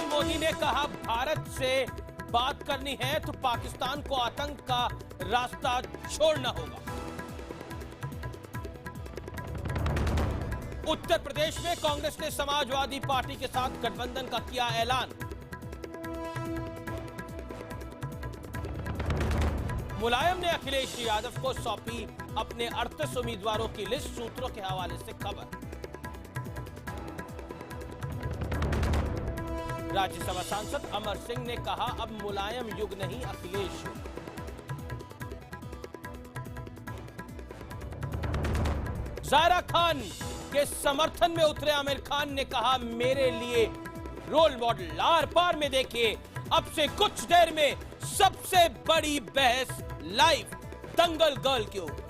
PM Modi ने कहा, भारत से बात करनी है तो पाकिस्तान को आतंक का रास्ता छोड़ना होगा। उत्तर प्रदेश में कांग्रेस ने समाजवादी पार्टी के साथ गठबंधन का किया ऐलान। मुलायम ने अखिलेश यादव को सौंपी अपने 38 उम्मीदवारों की लिस्ट, सूत्रों के हवाले से खबर। राज्यसभा सांसद अमर सिंह ने कहा, अब मुलायम युग नहीं, अखिलेश युग। ज़ायरा खान के समर्थन में उतरे आमिर खान ने कहा, मेरे लिए रोल मॉडल। आर पार में देखिए, अब से कुछ देर में सबसे बड़ी बहस लाइव दंगल गर्ल के ऊपर।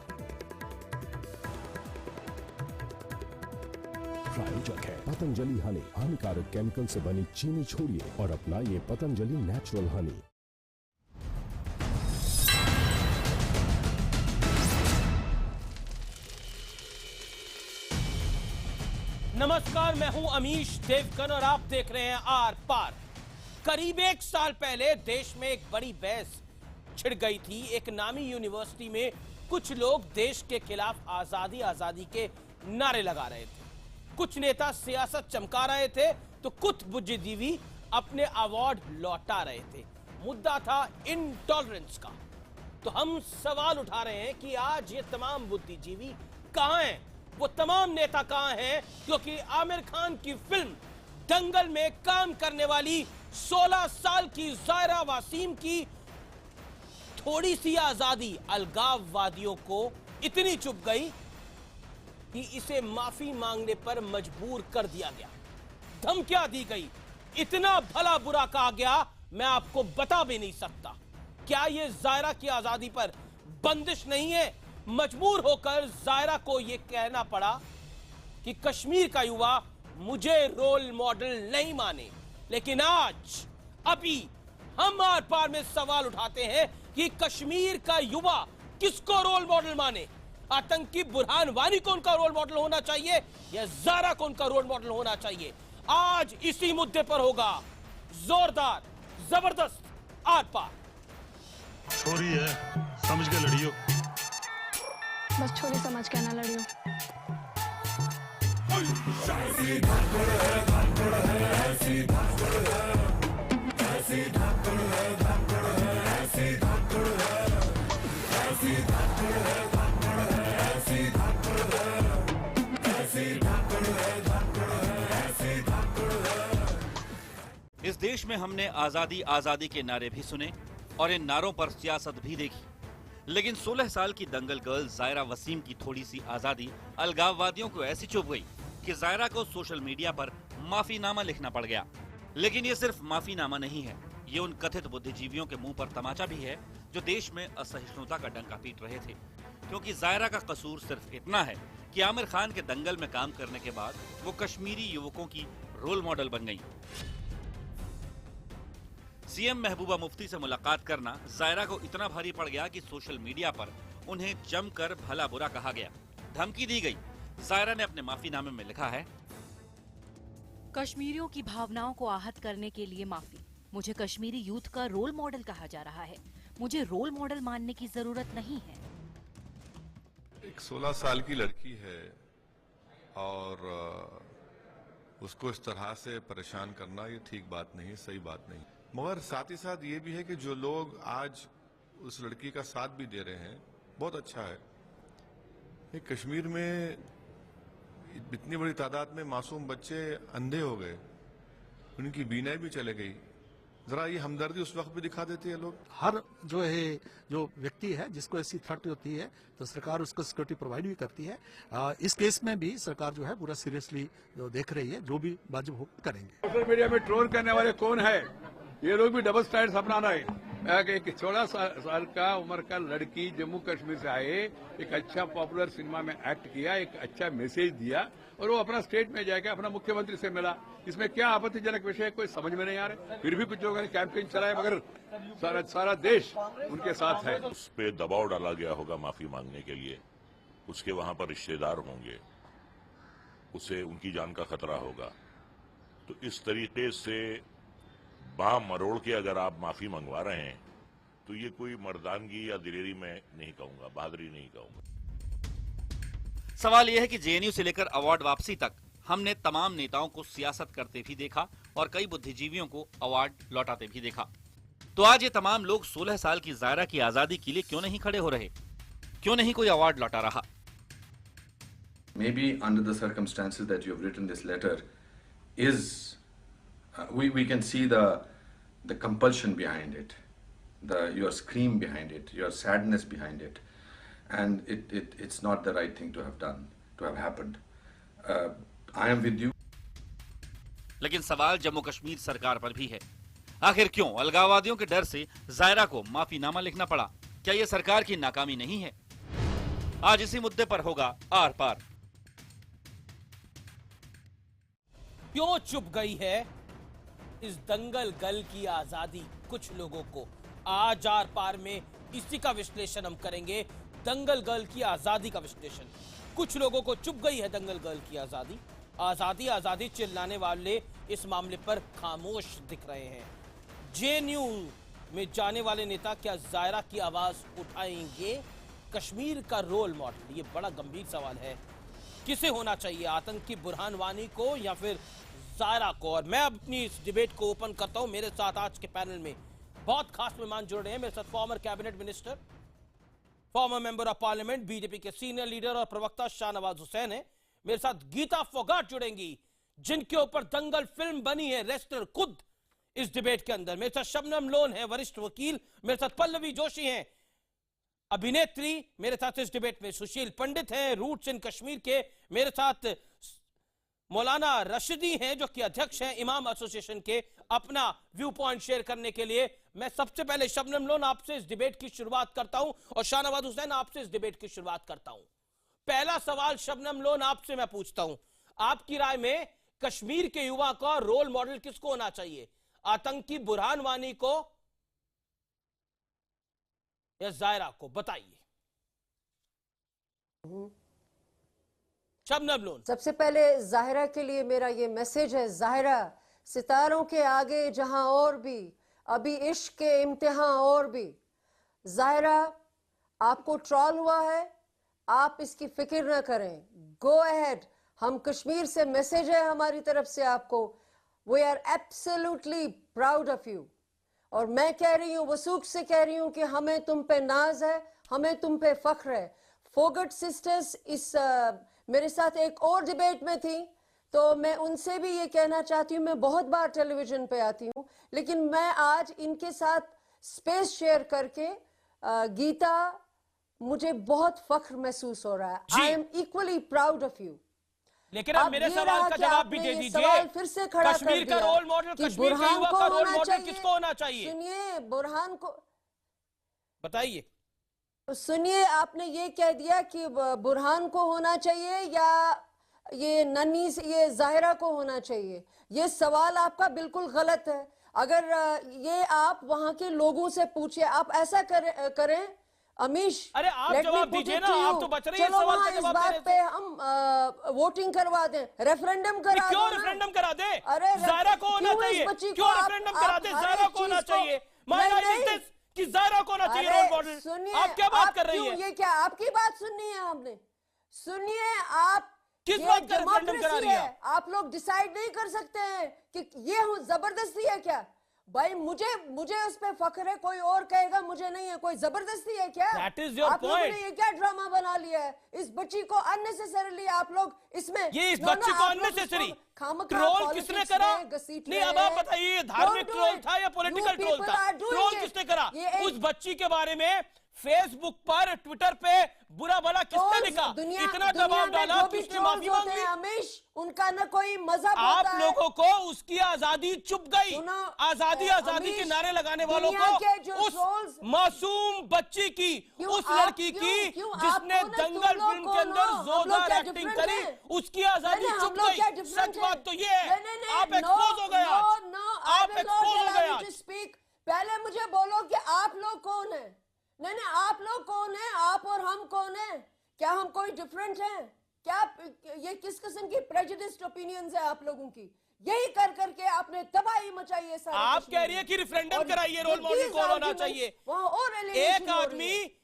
प्रायोजक है पतंजलि हनी। हानिकारक केमिकल से बनी चीनी छोड़िए और अपनाइए पतंजलि नेचुरल हनी। नमस्कार, मैं हूं अमीश देवगन और आप देख रहे हैं आर पार। करीब 1 साल पहले देश में एक बड़ी बहस छिड़ गई थी। एक नामी यूनिवर्सिटी में कुछ लोग देश के खिलाफ आजादी आजादी के नारे लगा रहे थे। कुछ नेता सियासत चमका रहे थे तो कुछ बुद्धिजीवी अपने अवार्ड लौटा रहे थे। मुद्दा था इंटॉलरेंस का। तो हम सवाल उठा रहे हैं कि आज ये तमाम बुद्धिजीवी कहां हैं, वो तमाम नेता कहां हैं, क्योंकि आमिर खान की फिल्म दंगल में काम करने वाली 16 साल की ज़ायरा वसीम की थोड़ी सी आजादी अलगाववादियों को इतनी चुभ गई कि इसे माफी मांगने पर मजबूर कर दिया गया। धमकियां दी गई, इतना भला बुरा कहा गया, मैं आपको बता भी नहीं सकता। क्या यह ज़ायरा की आजादी पर बंदिश नहीं है? मजबूर होकर ज़ायरा को यह कहना पड़ा कि कश्मीर का युवा मुझे रोल मॉडल नहीं माने। लेकिन आज अभी हम आर पार में सवाल उठाते हैं कि कश्मीर का युवा किसको रोल मॉडल माने। आतंकी बुरहान वानी को उनका रोल मॉडल होना चाहिए या ज़ायरा को उनका रोल मॉडल होना चाहिए? आज इसी मुद्दे पर होगा जोरदार जबरदस्त आर पार। छोरी है, समझ के लड़ियो। बस छोरी समझ के ना लड़ियो। इस देश में हमने आजादी आजादी के नारे भी सुने और इन नारों पर सियासत भी देखी, लेकिन 16 साल की दंगल गर्ल ज़ायरा वसीम की थोड़ी सी आजादी अलगाववादियों को ऐसी चुभ गई कि ज़ायरा को सोशल मीडिया पर माफीनामा लिखना पड़ गया। लेकिन ये सिर्फ माफीनामा नहीं है, ये उन कथित बुद्धिजीवियों के मुंह पर तमाचा भी है जो देश में असहिष्णुता का डंका पीट रहे थे। क्योंकि ज़ायरा का कसूर सिर्फ इतना है कि आमिर खान के दंगल में काम करने के बाद वो कश्मीरी युवकों की रोल मॉडल बन गई। सीएम महबूबा मुफ्ती से मुलाकात करना ज़ायरा को इतना भारी पड़ गया कि सोशल मीडिया पर उन्हें जमकर भला बुरा कहा गया, धमकी दी गई। ज़ायरा ने अपने माफीनामे में लिखा है, कश्मीरियों की भावनाओं को आहत करने के लिए माफी। मुझे कश्मीरी यूथ का रोल मॉडल कहा जा रहा है। मुझे रोल मॉडल मानने की जरूरत नहीं है। एक 16 साल की लड़की है और उसको इस तरह से परेशान करना ये ठीक बात नहीं, सही बात नहीं। मगर साथ ही साथ ये भी है कि जो लोग आज उस लड़की का साथ भी दे रहे हैं, बहुत अच्छा है। ये कश्मीर में इतनी बड़ी तादाद में मासूम बच्चे अंधे हो गए, उनकी बीनाई भी चले गई। जरा ये हमदर्दी उस वक्त भी दिखा देते हैं लोग। हर जो है जो व्यक्ति है जिसको ऐसी थ्रेट होती है तो सरकार उसको सिक्योरिटी प्रोवाइड भी करती है। इस केस में भी सरकार जो है पूरा सीरियसली जो देख रही है, जो भी वाजिब हो करेंगे। सोशल मीडिया में ट्रोल करने वाले कौन है? ये लोग भी डबल स्टैंडर्ड्स अपना रहे हैं। एक 16 साल का उम्र का लड़की जम्मू कश्मीर से आए, एक अच्छा पॉपुलर सिनेमा में एक्ट किया, एक अच्छा मैसेज दिया और वो अपना स्टेट में जाएगा, अपना मुख्यमंत्री से मिला। इसमें क्या आपत्तिजनक विषय है? कोई समझ में नहीं आ रहा। फिर भी कुछ लोगों ने कैंपेन चलाया, मगर सारा देश उनके साथ है। उस पर दबाव डाला गया होगा माफी मांगने के लिए, उसके वहां पर रिश्तेदार होंगे, उसे उनकी जान का खतरा होगा। तो इस तरीके से बाह मरोड़ के अगर आप माफी मंगवा रहे हैं तो ये कोई मर्दानगी या दिलेरी मैं नहीं कहूंगा, बहादुरी नहीं कहूंगा। सवाल यह है कि जेएनयू से लेकर अवार्ड वापसी तक हमने तमाम नेताओं को सियासत करते भी देखा और कई बुद्धिजीवियों को अवार्ड लौटाते भी देखा। तो आज ये तमाम लोग 16 साल की जायरा की आजादी के लिए क्यों नहीं खड़े हो रहे? क्यों नहीं कोई अवार्ड लौटा रहा? Maybe under the circumstances that you have written this letter is we can see the compulsion behind it, your scream behind it, your sadness behind it, and it's not the right thing to have done, to have happened. I am with you. लेकिन सवाल जम्मू कश्मीर सरकार पर भी है। आखिर क्यों अलगाववादियों के डर से जायरा को माफीनामा लिखना पड़ा? क्या यह सरकार की नाकामी नहीं है? आज इसी मुद्दे पर होगा आर पार। क्यों चुप गई है इस दंगल गल की आजादी कुछ लोगों को? आज आर पार में इसी का विश्लेषण हम करेंगे। दंगल गल की आजादी का विश्लेषण। कुछ लोगों को चुप गई है दंगल गल की आजादी। आजादी आजादी चिल्लाने वाले इस मामले पर खामोश दिख रहे हैं। जेएनयू में जाने वाले नेता क्या जायरा की आवाज उठाएंगे? कश्मीर का रोल मॉडल, ये बड़ा गंभीर सवाल है। किसे होना चाहिए, आतंकी बुरहान वानी को या फिर जायरा को? और मैं अपनी इस डिबेट को ओपन करता हूं। मेरे साथ आज के पैनल में बहुत खास मेहमान जुड़ रहे हैं। मेरे साथ former cabinet minister, farmer member of parliament, BJP के सीनियर लीडर और प्रवक्ता शाहनवाज हुसैन है। मेरे साथ गीता फोगाट जुड़ेंगी, जिनके ऊपर दंगल फिल्म बनी है, रेस्लर खुद इस डिबेट के अंदर। मेरे साथ शबनम लोन है, वरिष्ठ वकील। मेरे साथ पल्लवी जोशी हैं, अभिनेत्री। मेरे साथ इस डिबेट में सुशील पंडित हैं, रूट्स इन कश्मीर के। मेरे साथ मौलाना रशीदी हैं, जो कि अध्यक्ष हैं इमाम एसोसिएशन के। अपना व्यू पॉइंट शेयर करने के लिए मैं सबसे पहले शबनम लोन आपसे इस डिबेट की शुरुआत करता हूं और शाहनवाज हुसैन आपसे इस डिबेट की शुरुआत करता हूं। पहला सवाल शबनम लोन आपसे मैं पूछता हूं, आपकी राय में कश्मीर के युवा का रोल मॉडल किसको होना चाहिए? आतंकी बुरहान वानी को या जायरा को? बताइए शबनम लोन। सबसे पहले जाहिरा के लिए मेरा ये मैसेज है, जाहिरा सितारों के आगे जहां और भी अभी इश्क के इम्तिहान और भी। जाहिरा आपको ट्रॉल हुआ है, आप इसकी फिक्र ना करें, गो अहेड। हम कश्मीर से मैसेज है हमारी तरफ से आपको, we are absolutely proud of you. और मैं कह रही हूँ, वसूख से कह रही हूँ कि हमें तुम पे नाज है, हमें तुम पे फख्र है। फोगट सिस्टर्स इस मेरे साथ एक और डिबेट में थी, तो मैं उनसे भी ये कहना चाहती हूँ, मैं बहुत बार टेलीविजन पे आती हूँ, लेकिन मैं आज इनके साथ स्पेस शेयर करके गीता, मुझे बहुत फख्र महसूस हो रहा है। I am equally proud of you. लेकिन अब मेरे सवाल का जवाब भी दे दीजिए। फिर से खड़ा कश्मीर का रोल मॉडल, कश्मीर के युवा का रोल मॉडल किसको होना चाहिए? सुनिए, बुरहान को बताइए। सुनिए, आपने ये कह दिया कि बुरहान को होना चाहिए या ये नन्ही ये जाहिरा को होना चाहिए। ये सवाल आपका बिल्कुल गलत है। अगर ये आप वहां के लोगों से पूछिए, आप ऐसा करें अमीश। अरे आप जवाब दीजिए ना, आप तो बच रही है सवाल का जवाब देने से। इस बात पे हम वोटिंग करवा दें, रेफरेंडम करा दें। क्यों रेफरेंडम करा दे? अरे जायरा को होना चाहिए। क्यों रेफरेंडम करा दे? जायरा को होना चाहिए। कि जायरा को होना चाहिए रोल मॉडल। सुनिए, आप क्या बात कर रही है? ये क्या आपकी बात सुननी है हमने? सुनिए, आप किस बात का रेफरेंडम करा रही है? आप लोग डिसाइड नहीं कर सकते हैं कि ये जबरदस्ती है क्या? भाई मुझे उस पे फख्र है, कोई और कहेगा मुझे नहीं है। कोई जबरदस्ती है क्या? That is your आप लोगों point. ने ये क्या ड्रामा बना लिया है? इस बच्ची को अननेसेसरली आप लोग इसमें ये इस बच्ची को अननेसेसरी ट्रोल किसने करा? नहीं, अब आप बताइए, धार्मिक ट्रोल था या पॉलिटिकल ट्रोल था? ट्रोल किसने करा? उस बच्ची के बारे में फेसबुक पर, ट्विटर पे बुरा भला किसने लिखा? इतना दबाव डाला कि उसने माफी मांग ली। हमेश उनका न कोई मजहब आप होता है। लोगों को उसकी आजादी चुप गई। आजादी आजादी के नारे लगाने वालों को उस मासूम बच्ची की, उस लड़की की जिसने दंगल फिल्म के अंदर जोरदार एक्टिंग करी, उसकी आजादी चुप गई। सच बात तो ये है, आप एक्सपोज हो गए। आप एक्सपोज हो गए। पहले मुझे बोलो कि आप लोग कौन है? नहीं, आप लोग कौन है? आप और हम कौन है? क्या हम कोई डिफरेंट हैं क्या? ये किस किस्म की प्रेजुडिस्ड ओपिनियंस है आप लोगों की? यही कर करके आपने तबाही मचाई है सारे आप कश्मीर कह रही है में। कि रिफरेंडम और कराइए, रोल मॉडल these कौन होना arguments चाहिए। वहाँ और एक alienation हो रही आदमी है।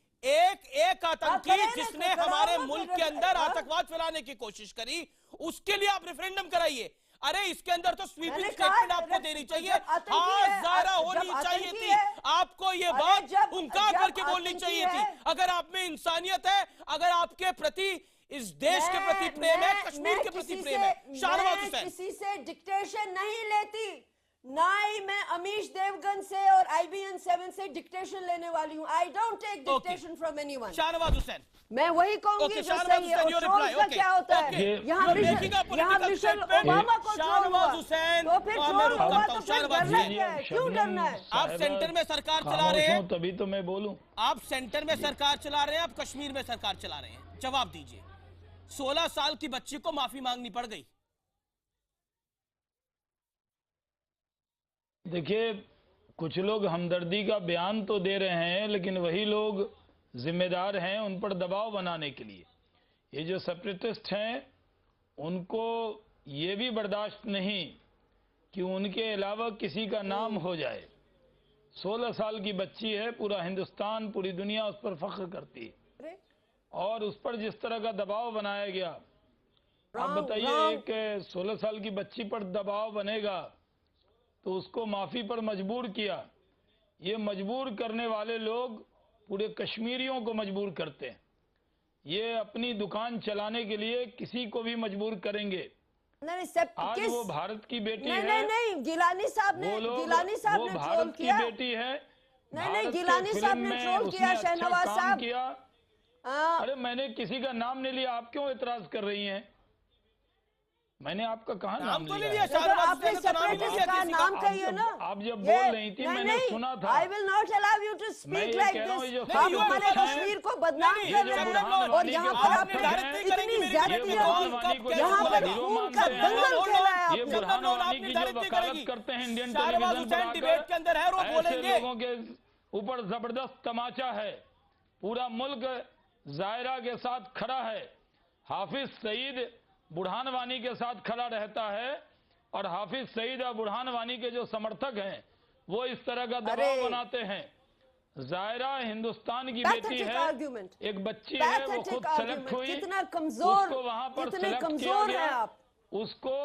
एक आप आतंकी करें ना, जिसने कराओ हमारे ना, मुल्क फिर के अंदर हाँ? आतंकवाद फैलाने की कोशिश करी, उसके लिए आप रेफरेंडम कराइए। अरे इसके अंदर तो स्वीपिंग मैंने स्टेटमेंट कहा, आपको देनी चाहिए। जब आतंकी हाँ, है, ज़ाहिरा जब होनी आतंकी चाहिए थी है, आपको ये अरे बात जब करके बोलनी आतंकी चाहिए थी। है, अगर आप में इंसानियत है, अगर आपके प्रति इस देश के प्रति प्रेम है, कश्मीर के प्रति प्रेम है, शाहनवाज हुसैन, किसी से डिक्टेशन नहीं लेती, ना ही मैं अमीश देवगन से और IBN 7 से डिक्टेशन लेने वाली हूँ। I don't take dictation from anyone. Shahnawaz Hussain, मैं वही कहूंगी जो सही है। और ट्रोल्स का क्या होता है? यहाँ मिशेल ओबामा को ट्रोल हुआ, तो फिर ट्रोल हुआ तो फिर डरना क्या है? क्यों डरना है? आप सेंटर में सरकार चला रहे हैं, तभी तो मैं बोलूं। आप सेंटर में सरकार चला रहे हैं, आप कश्मीर में सरकार चला रहे हैं, जवाब दीजिए। 16 साल की बच्ची को माफी मांगनी पड़ गई। देखिए, कुछ लोग हमदर्दी का बयान तो दे रहे हैं, लेकिन वही लोग जिम्मेदार हैं उन पर दबाव बनाने के लिए। ये जो सेपरेटिस्ट हैं, उनको ये भी बर्दाश्त नहीं कि उनके अलावा किसी का नाम हो जाए। 16 साल की बच्ची है, पूरा हिंदुस्तान, पूरी दुनिया उस पर फख्र करती है, और उस पर जिस तरह का दबाव बनाया गया, आप बताइए, एक 16 साल की बच्ची पर दबाव बनेगा तो उसको माफी पर मजबूर किया। ये मजबूर करने वाले लोग पूरे कश्मीरियों को मजबूर करते हैं। ये अपनी दुकान चलाने के लिए किसी को भी मजबूर करेंगे। आज वो भारत की बेटी है। नहीं, गिलानी साहब ने भारत की बेटी है। नहीं, गिलानी साहब ने ट्रोल किया, शहनवाज साहब किया। अरे मैंने किसी का नाम नहीं लिया, आप क्यों एतराज कर रही हैं? मैंने आपका कहा नाम तो लिया? आपने सेपरेटिस्ट का नाम कहिए ना। आप जब बोल रही थी, मैंने सुना था। I will not allow you to speak like this। आप हमारे कश्मीर को बदनाम कर रहे हैं, और यहाँ पर आप इतनी ज्यादती, यहाँ पर खून का दंगल खेला है आपने। ये बुरहान वानी की जो वकालत करते हैं इंडियन टेलीविजन पर डिबेट के अंदर है, वो बोलेंगे। लोगों के ऊपर जबरदस्त तमाचा है। पूरा मुल्क जायरा के साथ खड़ा है। हाफिज सईद बुरहान वानी के साथ खड़ा रहता है, और हाफिज सईद और बुरहान वानी के जो समर्थक हैं वो इस तरह का दबाव बनाते हैं। जायरा हिंदुस्तान की बेटी है, एक बच्ची है, वो खुद सेलेक्ट हुई, कितना कमजोर, उसको वहां पर कितने सेलेक्ट कमजोर किया हैं गया। आप। उसको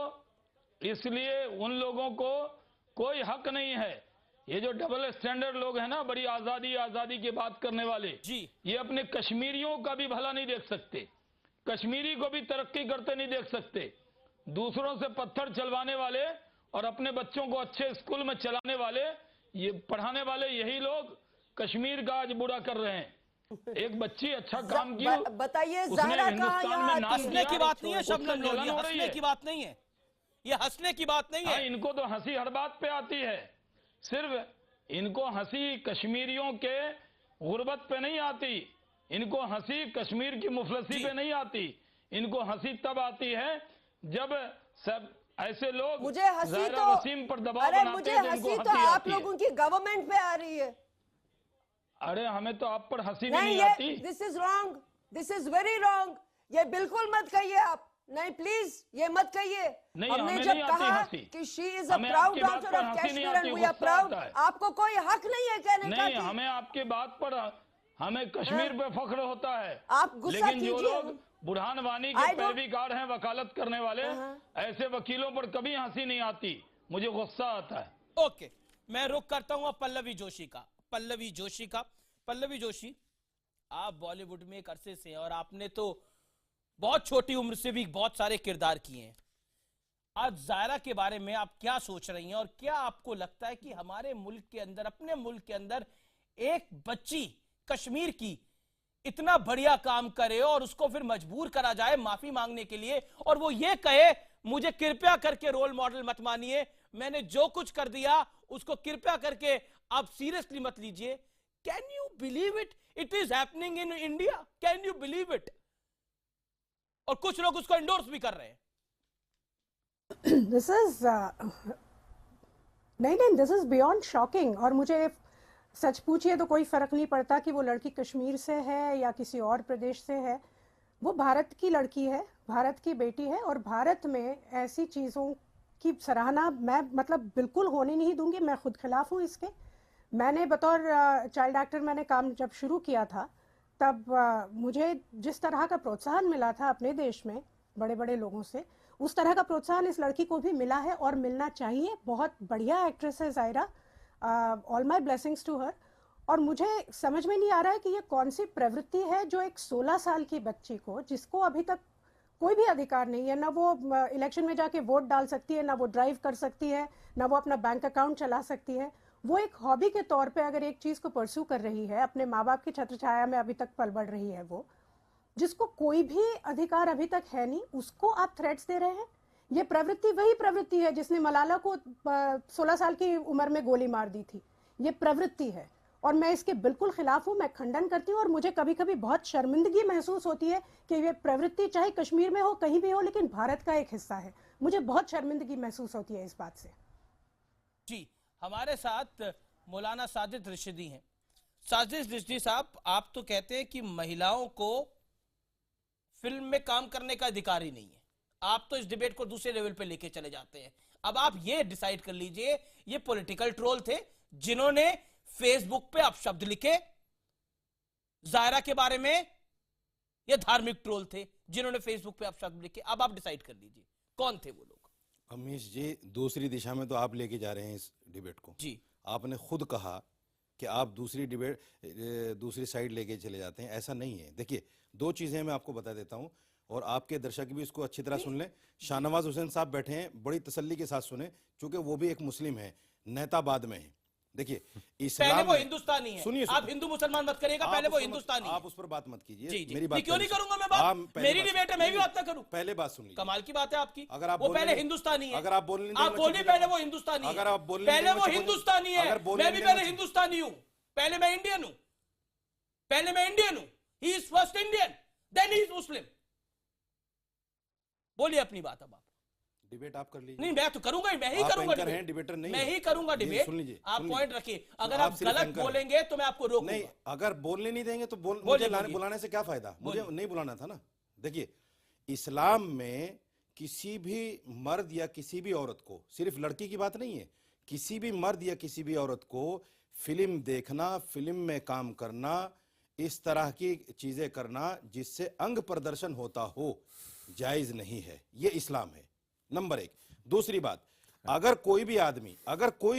इसलिए उन लोगों को कोई हक नहीं है। ये जो डबल स्टैंडर्ड लोग हैं ना, बड़ी आजादी की बात करने वाले जी, ये अपने कश्मीरियों का भी भला नहीं देख सकते, कश्मीरी को भी तरक्की करते नहीं देख सकते। दूसरों से पत्थर चलवाने वाले और अपने बच्चों को अच्छे स्कूल में चलाने वाले, ये पढ़ाने वाले, यही लोग कश्मीर का आज बुरा कर रहे हैं। एक बच्ची अच्छा काम की, बताइए उसने हिंदुस्तान में नाम हंसने की बात नहीं है उससे शबनम लोग, जलन ये हो रही हंसने है। की बात नहीं है, ये हंसने की बात नहीं है। इनको तो हंसी हर बात पे आती है, सिर्फ इनको हंसी कश्मीरियों के गुर्बत पे नहीं आती, इनको हंसी कश्मीर की मुफलसी पे नहीं आती। इनको हंसी तब आती है जब सब ऐसे लोग मुझे हंसी तो वसीम पर दबाव अरे बनाते मुझे हैं, हंसी इनको तो हंसी आप आती है। लोगों की गवर्नमेंट पे आ रही है। अरे हमें तो आप पर हंसी भी नहीं, नहीं आती। This is wrong, this is very wrong. ये बिल्कुल मत कहिए आप, नहीं प्लीज ये मत कहिए। हमने जब कहा कि she is a proud daughter of Kashmir and we are proud, आपको कोई हक नहीं है कहने का। नहीं, हमें आपकी बात पर, हमें कश्मीर पे फख्र होता है। आप गुस्सा लेकिन जो लोग बुरहान वानी के पैरवीकार हैं, वकालत करने वाले, ऐसे वकीलों पर कभी हंसी नहीं आती, मुझे गुस्सा आता है। ओके, मैं रुक करता हूं पल्लवी जोशी का। पल्लवी जोशी, आप बॉलीवुड में एक अरसे से हैं और आपने तो बहुत छोटी उम्र से भी बहुत सारे किरदार किए हैं। आज जायरा के बारे में आप क्या सोच रही हैं, और क्या आपको लगता है कि हमारे मुल्क के अंदर, अपने मुल्क के अंदर, एक बच्ची कश्मीर की इतना बढ़िया काम करे और उसको फिर मजबूर करा जाए माफी मांगने के लिए, और वो ये कहे मुझे कृपया करके रोल मॉडल मत मानिए, मैंने जो कुछ कर दिया उसको कृपया करके आप सीरियसली मत लीजिए। Can you believe it? It is happening in India, can you believe it? और कुछ लोग उसको एंडोर्स भी कर रहे हैं। दिस इज नहीं, दिस इज बियॉन्ड शॉकिंग। और मुझे सच पूछिए तो कोई फर्क नहीं पड़ता कि वो लड़की कश्मीर से है या किसी और प्रदेश से है, वो भारत की लड़की है, भारत की बेटी है, और भारत में ऐसी चीज़ों की सराहना मैं मतलब बिल्कुल होने नहीं दूंगी। मैं खुद खिलाफ हूँ इसके। मैंने बतौर चाइल्ड एक्टर मैंने काम जब शुरू किया था तब मुझे जिस तरह का प्रोत्साहन मिला था अपने देश में बड़े बड़े लोगों से, उस तरह का प्रोत्साहन इस लड़की को भी मिला है और मिलना चाहिए। बहुत बढ़िया एक्ट्रेस है Zaira, all my blessings to her. और मुझे समझ में नहीं आ रहा है कि ये कौन सी प्रवृत्ति है जो एक 16 साल की बच्ची को, जिसको अभी तक कोई भी अधिकार नहीं है, ना वो इलेक्शन में जाके वोट डाल सकती है, ना वो ड्राइव कर सकती है, ना वो अपना बैंक अकाउंट चला सकती है, वो एक हॉबी के तौर पे अगर एक चीज को परस्यू कर रही है, अपने माँ बाप की छत्र छाया में अभी तक पल बढ़ रही है, वो जिसको कोई भी अधिकार अभी तक है नहीं, उसको आप थ्रेट्स दे रहे हैं। ये प्रवृत्ति वही प्रवृत्ति है जिसने मलाला को 16 साल की उम्र में गोली मार दी थी। ये प्रवृत्ति है और मैं इसके बिल्कुल खिलाफ हूँ, मैं खंडन करती हूँ। और मुझे कभी कभी बहुत शर्मिंदगी महसूस होती है कि ये प्रवृत्ति चाहे कश्मीर में हो, कहीं भी हो, लेकिन भारत का एक हिस्सा है। मुझे बहुत शर्मिंदगी महसूस होती है इस बात से। जी, हमारे साथ मौलाना साजिद रिशदी हैं। साजिद रिशदी साहब, आप तो कहते हैं कि महिलाओं को फिल्म में काम करने का अधिकार ही नहीं है। आप तो इस डिबेट को दूसरे लेवल पे लेके चले जाते हैं। अब आप ये डिसाइड कर लीजिए, ये पॉलिटिकल ट्रोल थे जिन्होंने फेसबुक पे अपशब्द लिखे जायरा के बारे में, या धार्मिक ट्रोल थे जिन्होंने फेसबुक पे अपशब्द लिखे? अब आप डिसाइड कर लीजिए कौन थे वो लोग। अमीश जी, दूसरी दिशा में तो आप लेके जा रहे हैं इस डिबेट को। जी, आपने खुद कहा कि आप दूसरी साइड लेके चले जाते हैं। ऐसा नहीं है। देखिए, दो चीजें मैं आपको बता देता हूं और आपके दर्शक भी इसको अच्छी तरह सुन लें। शाहनवाज हुसैन साहब बैठे हैं, बड़ी तसल्ली के साथ सुने, क्योंकि वो भी एक मुस्लिम है, नेताबाद में है। देखिए, इस्लाम पहले वो हिंदुस्तानी है। सुनिए, आप हिंदू मुसलमान मत करिएगा, पहले वो हिंदुस्तानी है। आप उस पर बात मत कीजिए। जी, जी। मेरी बात क्यों नहीं करूंगा मैं बात? मेरी डिबेट है, मैं भी बात ना करूं। पहले बात सुन लीजिए। कमाल की बात है आपकी। अगर आप वो पहले हिंदुस्तानी है। अगर आप बोलने आप बोलिए पहले वो हिंदुस्तानी है। अगर आप बोलने पहले वो हिंदुस्तानी है, मैं भी पहले हिंदुस्तानी हूं। पहले मैं इंडियन हूं, पहले मैं इंडियन हूं। He is first Indian, then he is Muslim. बोलिए अपनी बात। अब आप डिबेट आप कर लीजिए। नहीं, मैं तो करूंगा ही, मैं ही करूंगा डिबेट। डिबेटर नहीं, मैं ही करूंगा डिबेट। सुन लीजिए, आप पॉइंट रखिए। अगर आप गलत बोलेंगे तो मैं आपको रोकूंगा। नहीं, अगर बोलने नहीं देंगे तो मुझे बुलाने से क्या फायदा? मुझे नहीं बुलाना था ना। देखिए, इस्लाम में किसी भी मर्द या किसी भी औरत को, सिर्फ लड़की की बात नहीं है, किसी भी मर्द या किसी भी औरत को फिल्म देखना, फिल्म में काम करना, इस तरह की चीजें करना जिससे अंग प्रदर्शन होता हो, जायज नहीं है। ये इस्लाम है, नंबर एक। दूसरी बात, अगर कोई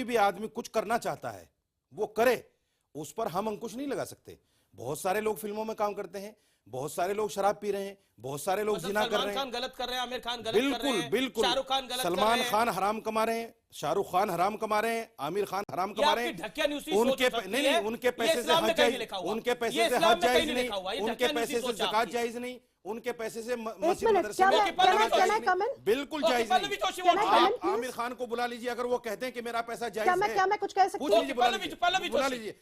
भी आदमी कुछ करना चाहता है, वो करे, उस पर हम अंकुश नहीं लगा सकते। बहुत सारे लोग फिल्मों में काम करते हैं, बहुत सारे लोग शराब पी रहे हैं, बहुत सारे लोग जिना कर रहे हैं। सलमान खान गलत कर रहे हैं, आमिर खान गलत कर रहे हैं, बिल्कुल। शाहरुख खान गलत कर रहे हैं। सलमान खान हराम कमा रहे हैं, शाहरुख खान हराम कमा रहे हैं, आमिर खान हराम कमा रहे हैं। उनके पैसे से हज जायज नहीं, उनके पैसे से हज जायज नहीं, उनके पैसे से ज़कात जायज नहीं, उनके पैसे से मस्जिद मदरसे में बिल्कुल जायज नहीं। आप आमिर खान को बुला लीजिए, अगर वो कहते हैं कि मेरा पैसा जायज है, क्या मैं कुछ कह सकती हूं? बुला लीजिए,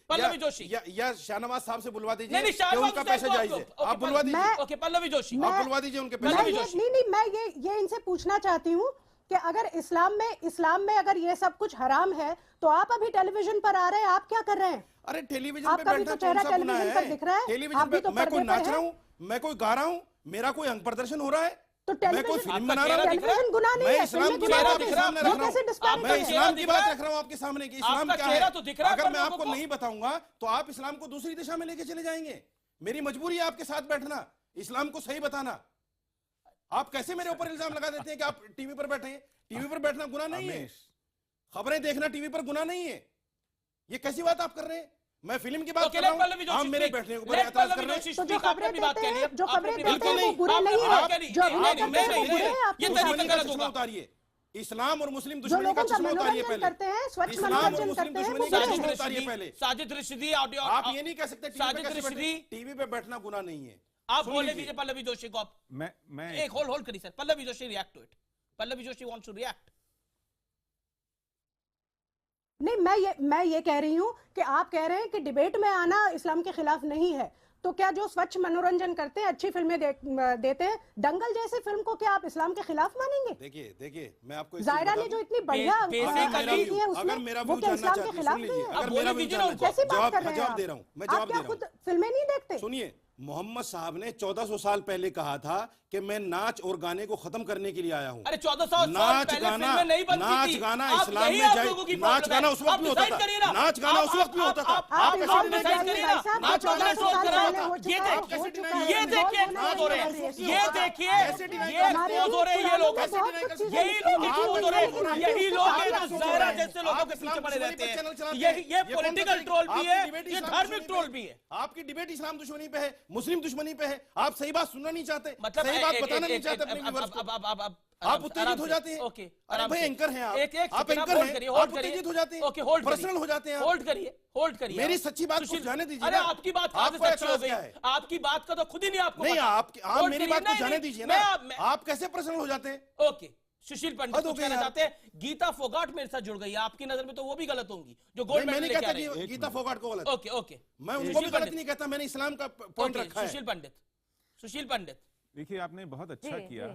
या शाहनवाज साहब से बुलवा दीजिए कि उनका पैसा जायज है। आप बुलवा दीजिए, पल्लवी जोशी, आप बुलवा दीजिए उनके पैसे। नहीं, मैं ये इनसे पूछना चाहती हूँ कि अगर इस्लाम में अगर ये सब कुछ हराम है तो आप अभी टेलीविजन पर आ रहे हैं, आप क्या कर रहे हैं? अरे टेलीविजन पे बैठना कौन सा गुनाह है? टेलीविजन पे मैं कोई नाच रहा हूँ, मैं कोई गा रहा हूँ, मेरा कोई अंग प्रदर्शन हो रहा है, तो मैं कोई फिल्म बना रहा हूँ, टेलीविजन गुनाह नहीं है। मैं इस्लाम की बात आपके सामने रख रहा हूँ, मैं इस्लाम की बात रख रहा हूँ आपके सामने कि इस्लाम क्या है। अगर मैं आपको नहीं बताऊंगा तो आप इस्लाम को दूसरी दिशा में लेके चले जाएंगे। मेरी मजबूरी है आपके साथ बैठना, इस्लाम को सही बताना। आप कैसे मेरे ऊपर इल्जाम लगा देते हैं कि आप टीवी पर बैठे हैं? टीवी पर बैठना गुनाह नहीं है, खबरें देखना टीवी पर गुनाह नहीं है। ये कैसी बात आप कर रहे हैं? मैं फिल्म की बात कर रहा हूं, आप मेरे बैठने के ऊपर एतराज कर रहे हैं। तो जो खबरें देते हैं वो बुरे नहीं है, जो अभिनय करते हैं वो बुरे हैं। ये तरीका गलत होगा। उतारिए, इस्लाम और मुस्लिम दुश्मनी का चश्मा उतारिए पहले। इस्लाम और मुस्लिम दुश्मनी का चश्मा उतारिए पहले। साजिद रिशदी, आप ये नहीं कह सकते टीवी पे बैठना गुनाह नहीं है। आप बोले दीजिए पल्लवी जोशी को। आप मैं एक होल्ड करिए sir. Pallavi Joshi react to it. Pallavi Joshi wants to react. नहीं, मैं ये कह रही हूँ कि आप कह रहे हैं कि डिबेट में आना इस्लाम के खिलाफ नहीं है, तो क्या जो स्वच्छ मनोरंजन करते हैं, अच्छी फिल्में देते हैं, दंगल जैसी फिल्म को क्या आप इस्लाम के खिलाफ मानेंगे? देखिए मैं आपको जायरा ने जो इतनी बढ़िया की है उसमें वो क्या इस्लाम के खिलाफ नहीं है? अगर मेरा कैसी बात कर रहे हैं जवाब दे रहा हूँ, मैं जवाब दे रहा हूँ। खुद फिल्में नहीं देखते? सुनिए, मोहम्मद साहब ने 1400 साल पहले कहा था कि मैं नाच और गाने को खत्म करने के लिए आया हूं। अरे 1400 साल नाच पहले गाना फिल्में नहीं बनती नाच थी। गाना आप इस्लाम यही में आप जाए। लोगों की नाच प्रॉब्लम गाना है। उस वक्त आप भी होता डिसाइड करिए ना। था। नाच गाना उस वक्त भी होता था। आप कैसे डिसाइड डिसाइड करिए करिए ना। नाच गाना उस वक्त भी होता था। ये देखिए एक्सपोज हो रहे हैं, ये देखिए ये एक्सपोज हो रहे हैं, ये लोग यही लोग एक्सपोज हो रहे हैं, यही लोग हैं जो ज़ाहिरा जैसे लोगों के पीछे पड़े रहते हैं। ये पॉलिटिकल ट्रोल भी है, ये धार्मिक ट्रोल भी है। आपकी डिबेट इस्लाम दुश्मनी पे है, मुस्लिम दुश्मनी पे है। आप सही बात सुनना नहीं चाहते, मतलब सही बात बताना नहीं चाहते अपने व्यूअर्स को। आप उत्तेजित हो जाते हैं। ओके, अरे भाई एंकर हैं आप, एक आप एंकर हैं, आप उत्तेजित हो जाते हैं। ओके, होल्ड पर्सनल हो जाते हैं। होल्ड करिए, होल्ड करिए। मेरी सच्ची बात को जाने दीजिए। अरे आपकी बात कहां से आपको सच्ची हो एतराज गई? क्या है? आपकी बात का तो खुद ही नहीं आपको नहीं, पता। आप मेरी बात को जाने दीजिए ना। आप कैसे पर्सनल हो जाते हैं? ओके, सुशील पंडित कुछ कहना चाहते हैं। गीता फोगाट मेरे साथ जुड़ गई है, आपकी नजर में तो वो भी गलत होंगी जो गोल्ड मेडल लेके आ रही है। गीता फोगाट को गलत। ओके ओके, मैं उनको भी गलत नहीं कहता, मैंने इस्लाम का पॉइंट रखा है। सुशील पंडित, सुशील पंडित, देखिए आपने बहुत अच्छा किया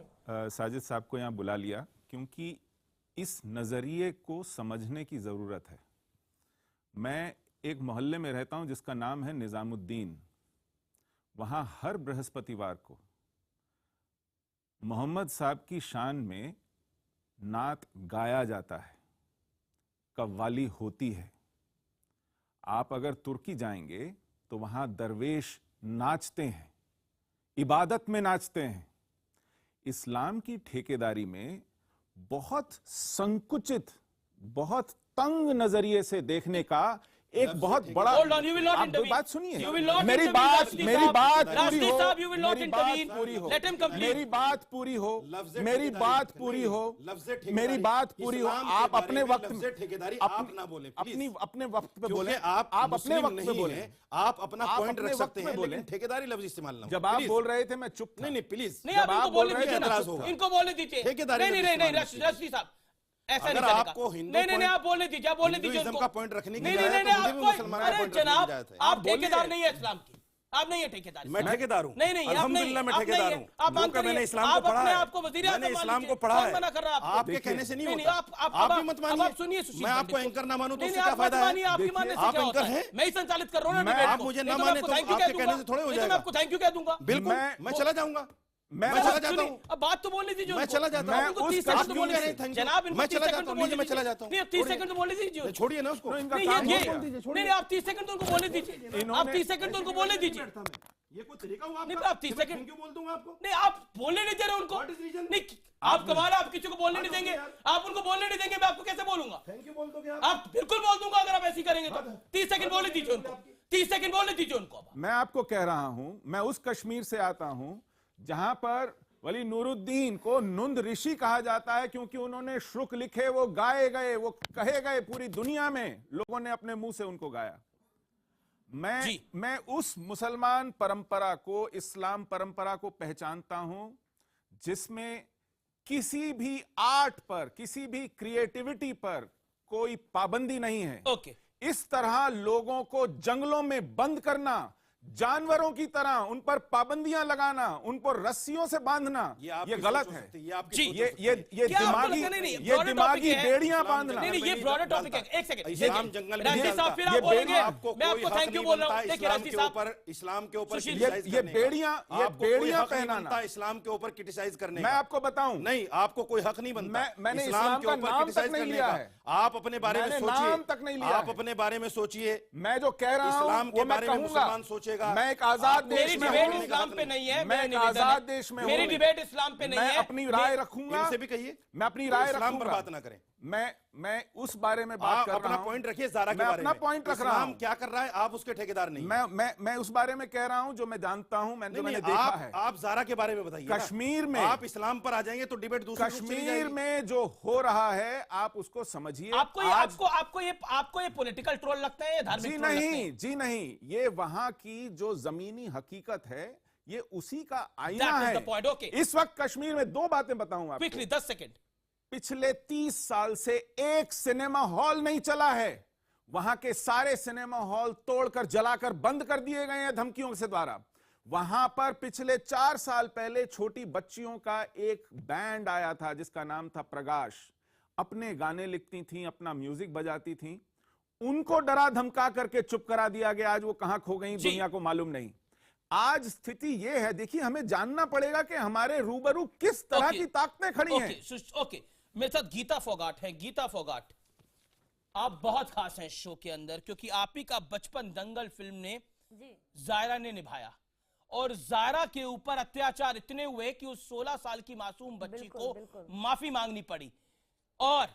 साजिद साहब को यहाँ बुला लिया, क्योंकि इस नजरिए को समझने की जरूरत है। मैं एक मोहल्ले में रहता हूं जिसका नाम है निजामुद्दीन। वहां हर बृहस्पतिवार को मोहम्मद साहब की शान में नात गाया जाता है, कव्वाली होती है। आप अगर तुर्की जाएंगे तो वहां दरवेश नाचते हैं, इबादत में नाचते हैं। इस्लाम की ठेकेदारी में बहुत संकुचित, बहुत तंग नजरिए से देखने का एक बहुत बड़ा। आप दो बात सुनिए, मेरी बात पूरी हो, मेरी बात पूरी हो, मेरी बात पूरी हो, मेरी बात पूरी हो। आप अपने वक्त ठेकेदारी आप ना बोले, अपने वक्त पे बोले, आप अपने वक्त पे बोले, आप अपना पॉइंट रख सकते हैं, लेकिन ठेकेदारी लफ्ज इस्तेमाल ना। जब आप बोल रहे थे मैं चुप था। नहीं प्लीज, नहीं आप बोल रहे थे, एतराज होगा, इनको बोलने दीजिए। ठेकेदारी नहीं रश्दी साहब ऐसा नहीं आपको हिंदू नहीं आप बोलने दीजिए, आप बोलने दीजिए उनको का पॉइंट रखने की नहीं अरे जनाब आप ठेकेदार नहीं है इस्लाम की, आप नहीं है ठेकेदार। मैं ठेकेदार हूं, नहीं अल्हम्दुलिल्लाह मैं ठेकेदार हूं। आप मैंने इस्लाम को पढ़ा है, आपको वजीर आज़म मैंने इस्लाम को पढ़ा है। मना कर रहा है आपके कहने से नहीं होता, आप भी मत मानिए। आप सुनिए, मैं आपको एंकर ना मानूं तो उससे क्या फायदा है? आपकी मानने से क्या होता है? मैं ही संचालित कर रहा हूं ना। आप मुझे ना माने तो आपके कहने से थोड़े हो जाएगा। मैं आपको थैंक यू कह दूंगा। बिल्कुल, मैं चला जाऊंगा, मैं चला जाता हूं। अब बात तो बोलने दीजिए, मैं चला जाता हूं। 30 सेकंड बोलने दीजिए जनाब, मैं चला जाता हूं, मैं चला जाता हूं। नहीं 30 सेकंड बोलने दीजिए, छोड़िए ना उसको। नहीं आप 30 सेकंड उनको बोलने दीजिए, आप 30 सेकंड उनको बोलने दीजिए। ये कोई तरीका हुआ? नहीं आप 30 सेकंड क्यों बोल दूंगा आपको? नहीं आप बोलने नहीं दे रहे उनको। नहीं आप कमाल है, आप किसी को बोलने नहीं देंगे, आप उनको बोलने नहीं देंगे, मैं आपको कैसे बोलूंगा? थैंक यू बोल दोगे आप? बिल्कुल बोल दूंगा अगर आप ऐसी करेंगे तो। 30 सेकंड बोलने दीजिए उनको, 30 सेकंड बोलने दीजिए उनको। मैं आपको कह रहा हूं, मैं उस कश्मीर से आता हूं जहां पर वली नूरुद्दीन को नुंद ऋषि कहा जाता है, क्योंकि उन्होंने श्रुक लिखे, वो गाए गए, वो कहे गए, पूरी दुनिया में लोगों ने अपने मुंह से उनको गाया। मैं उस मुसलमान परंपरा को, इस्लाम परंपरा को पहचानता हूं जिसमें किसी भी आर्ट पर, किसी भी क्रिएटिविटी पर कोई पाबंदी नहीं है। इस तरह लोगों को जंगलों में बंद करना, जानवरों की तरह उन पर पाबंदियां लगाना, उन पर रस्सियों से बांधना, ये गलत है। ये दिमागी बेड़ियां बांधना। नहीं ये ब्रॉडर टॉपिक है। एक सेकंड, इस्लाम जंगल में फिर आप बोलेंगे, मैं आपको थैंक यू बोल रहा हूं। देखिए इस्लाम के ऊपर ये बेड़ियां पहनाना, इस्लाम के ऊपर क्रिटिसाइज करने, मैं आपको बताऊं, नहीं आपको कोई हक नहीं बनता। मैंने इस्लाम के ऊपर क्रिटिसाइज करने का। आप अपने बारे में सोचिए, नाम तक नहीं लिया, आप अपने बारे में सोचिए। मैं जो कह रहा हूं इस्लाम के बारे में मुसलमान सोचेगा। मैं एक आजाद देश में हूं, इस्लाम पे नहीं है, मैं एक आजाद देश में हूं, मेरी डिबेट इस्लाम पे नहीं है। मैं अपनी राय रखूंगा, इनसे भी कहिए, मैं अपनी राय इस्लाम पर रखूंगा। बात ना करें। मैं उस बारे में बात कर रहा हूं। अपना पॉइंट रखिए, ज़ारा के बारे में। मैं अपना पॉइंट रख रहा हूं। क्या कर रहा है, आप उसके ठेकेदार नहीं। मैं उस बारे में कह रहा हूं जो मैं जानता हूं, जो मैंने देखा है। आप ज़ारा के बारे में बताइए। कश्मीर में आप इस्लाम पर आ जाएंगे तो डिबेट दूसरी कश्मीर में जो हो रहा है आप उसको समझिए। आपको ये पॉलिटिकल ट्रोल लगता है, धार्मिक ट्रोल लगता है? जी नहीं, ये वहां की जो जमीनी हकीकत है, ये उसी का आईना है। इस वक्त कश्मीर में दो बातें बताऊं आपको। Quickly 10 second. पिछले 30 साल से एक सिनेमा हॉल नहीं चला है। वहां के सारे सिनेमा हॉल तोड़कर, जलाकर बंद कर दिए गए हैं धमकियों से द्वारा। वहां पर पिछले 4 साल पहले छोटी बच्चियों का एक बैंड आया था जिसका नाम था प्रकाश। अपने गाने लिखती थी, अपना म्यूजिक बजाती थी, उनको डरा धमका करके चुप करा दिया गया। आज वो कहां खो गई दुनिया को मालूम नहीं। आज स्थिति ये है, देखिए हमें जानना पड़ेगा कि हमारे रूबरू किस तरह की ताकतें खड़ी हैं। ओके, मेरे साथ गीता फोगाट है। गीता फोगाट, आप बहुत खास हैं इस शो के अंदर, क्योंकि आप ही का बचपन दंगल फिल्म ने जायरा ने निभाया, और जायरा के ऊपर अत्याचार इतने हुए कि उस 16 साल की मासूम बच्ची को माफी मांगनी पड़ी। और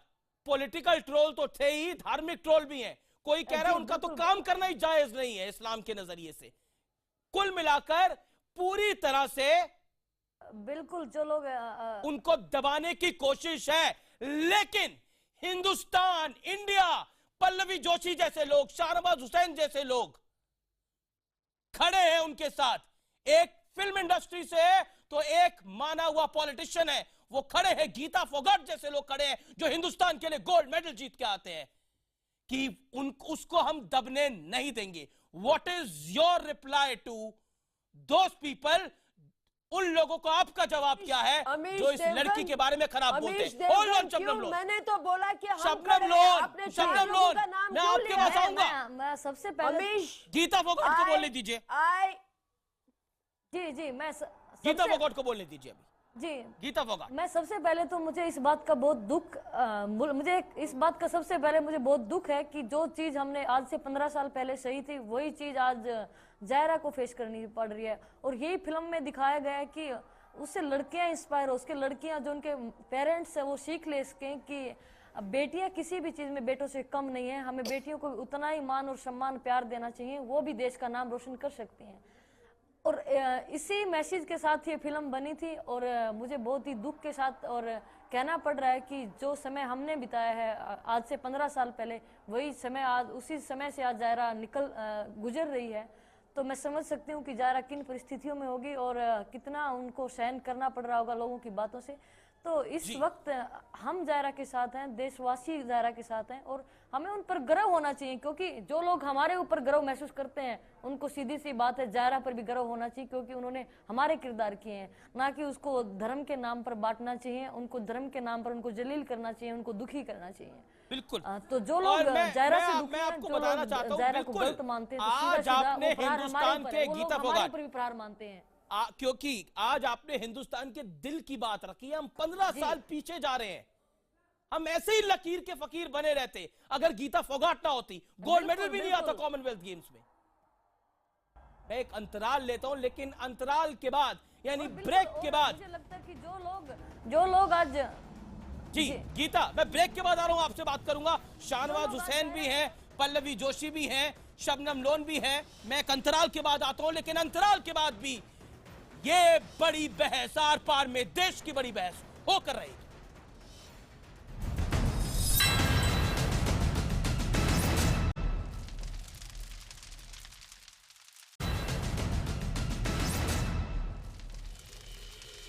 पॉलिटिकल ट्रोल तो थे ही, धार्मिक ट्रोल भी हैं। कोई कह रहा है उनका तो काम करना ही जायज नहीं है इस्लाम के नजरिए से। कुल मिलाकर पूरी तरह से बिल्कुल जो लोग उनको दबाने की कोशिश है, लेकिन हिंदुस्तान, इंडिया, पल्लवी जोशी जैसे लोग, शाहनवाज हुसैन जैसे लोग खड़े हैं उनके साथ। एक फिल्म इंडस्ट्री से है तो एक माना हुआ पॉलिटिशियन है, वो खड़े हैं। गीता फोगाट जैसे लोग खड़े हैं जो हिंदुस्तान के लिए गोल्ड मेडल जीत के आते हैं, कि उसको हम दबने नहीं देंगे। What is your reply to those people? उन लोगों को आपका जवाब क्या है जो इस लड़की के बारे में खराब बोलते हैं? होल्ड ऑन शबनम लोन, मैंने तो बोला कि शबनम लोन, शबनम लोन, मैं आपके पास आऊंगा। मैं सबसे पहले गीता फोगाट को बोलने दीजिए। जी मैं गीता फोगाट को बोलने दीजिए अभी। जी गीता फोगाट, मैं सबसे पहले तो मुझे इस बात का बहुत दुख इस बात का सबसे पहले मुझे बहुत दुख है कि जो चीज हमने आज से 15 साल पहले सही थी, वही चीज आज जायरा को फेस करनी पड़ रही है। और यही फिल्म में दिखाया गया है कि उससे लड़कियां इंस्पायर हो, उसके लड़कियां जो उनके पेरेंट्स है वो सीख ले सकें कि बेटियां किसी भी चीज में बेटों से कम नहीं है। हमें बेटियों को उतना ही मान और सम्मान प्यार देना चाहिए, वो भी देश का नाम रोशन कर सकती हैं। और इसी मैसेज के साथ ये फिल्म बनी थी। और मुझे बहुत ही दुख के साथ और कहना पड़ रहा है कि जो समय हमने बिताया है आज से 15 साल पहले, वही समय आज, उसी समय से आज जायरा गुजर रही है। तो मैं समझ सकती हूँ कि जायरा किन परिस्थितियों में होगी और कितना उनको सहन करना पड़ रहा होगा लोगों की बातों से। तो इस वक्त हम जायरा के साथ हैं, देशवासी जायरा के साथ हैं, और हमें उन पर गर्व होना चाहिए, क्योंकि जो लोग हमारे ऊपर गर्व महसूस करते हैं उनको सीधी सी बात है जायरा पर भी गर्व होना चाहिए, क्योंकि उन्होंने हमारे किरदार किए हैं। ना कि उसको धर्म के नाम पर बांटना चाहिए, उनको धर्म के नाम पर उनको जलील करना चाहिए, उनको दुखी करना चाहिए। बिल्कुल। तो जो लोग जायरा से दुखी हैं, जो लोग जायरा को गलत मानते हैं, आज आपने हिंदुस्तान के गीता फोगाट पर भी प्रहार मानते हैं। क्योंकि आज आपने हिंदुस्तान के दिल की बात रखी है। हम 15 साल पीछे जा रहे हैं। हम ऐसे ही लकीर के फकीर बने रहते अगर गीता फोगाट ना होती। गोल्ड मेडल भी नहीं आता कॉमनवेल्थ गेम्स में। मैं एक अंतराल लेता हूं, लेकिन अंतराल के बाद यानी ब्रेक के बाद मुझे लगता है कि जो लोग आज जी गीता, मैं ब्रेक के बाद आ रहा हूं, आपसे बात करूंगा। शाहनवाज हुसैन भी हैं, पल्लवी जोशी भी हैं, शबनम लोन भी हैं। मैं एक अंतराल के बाद आता हूं, लेकिन अंतराल के बाद भी ये बड़ी बहस आर पार में देश की बड़ी बहस होकर रही।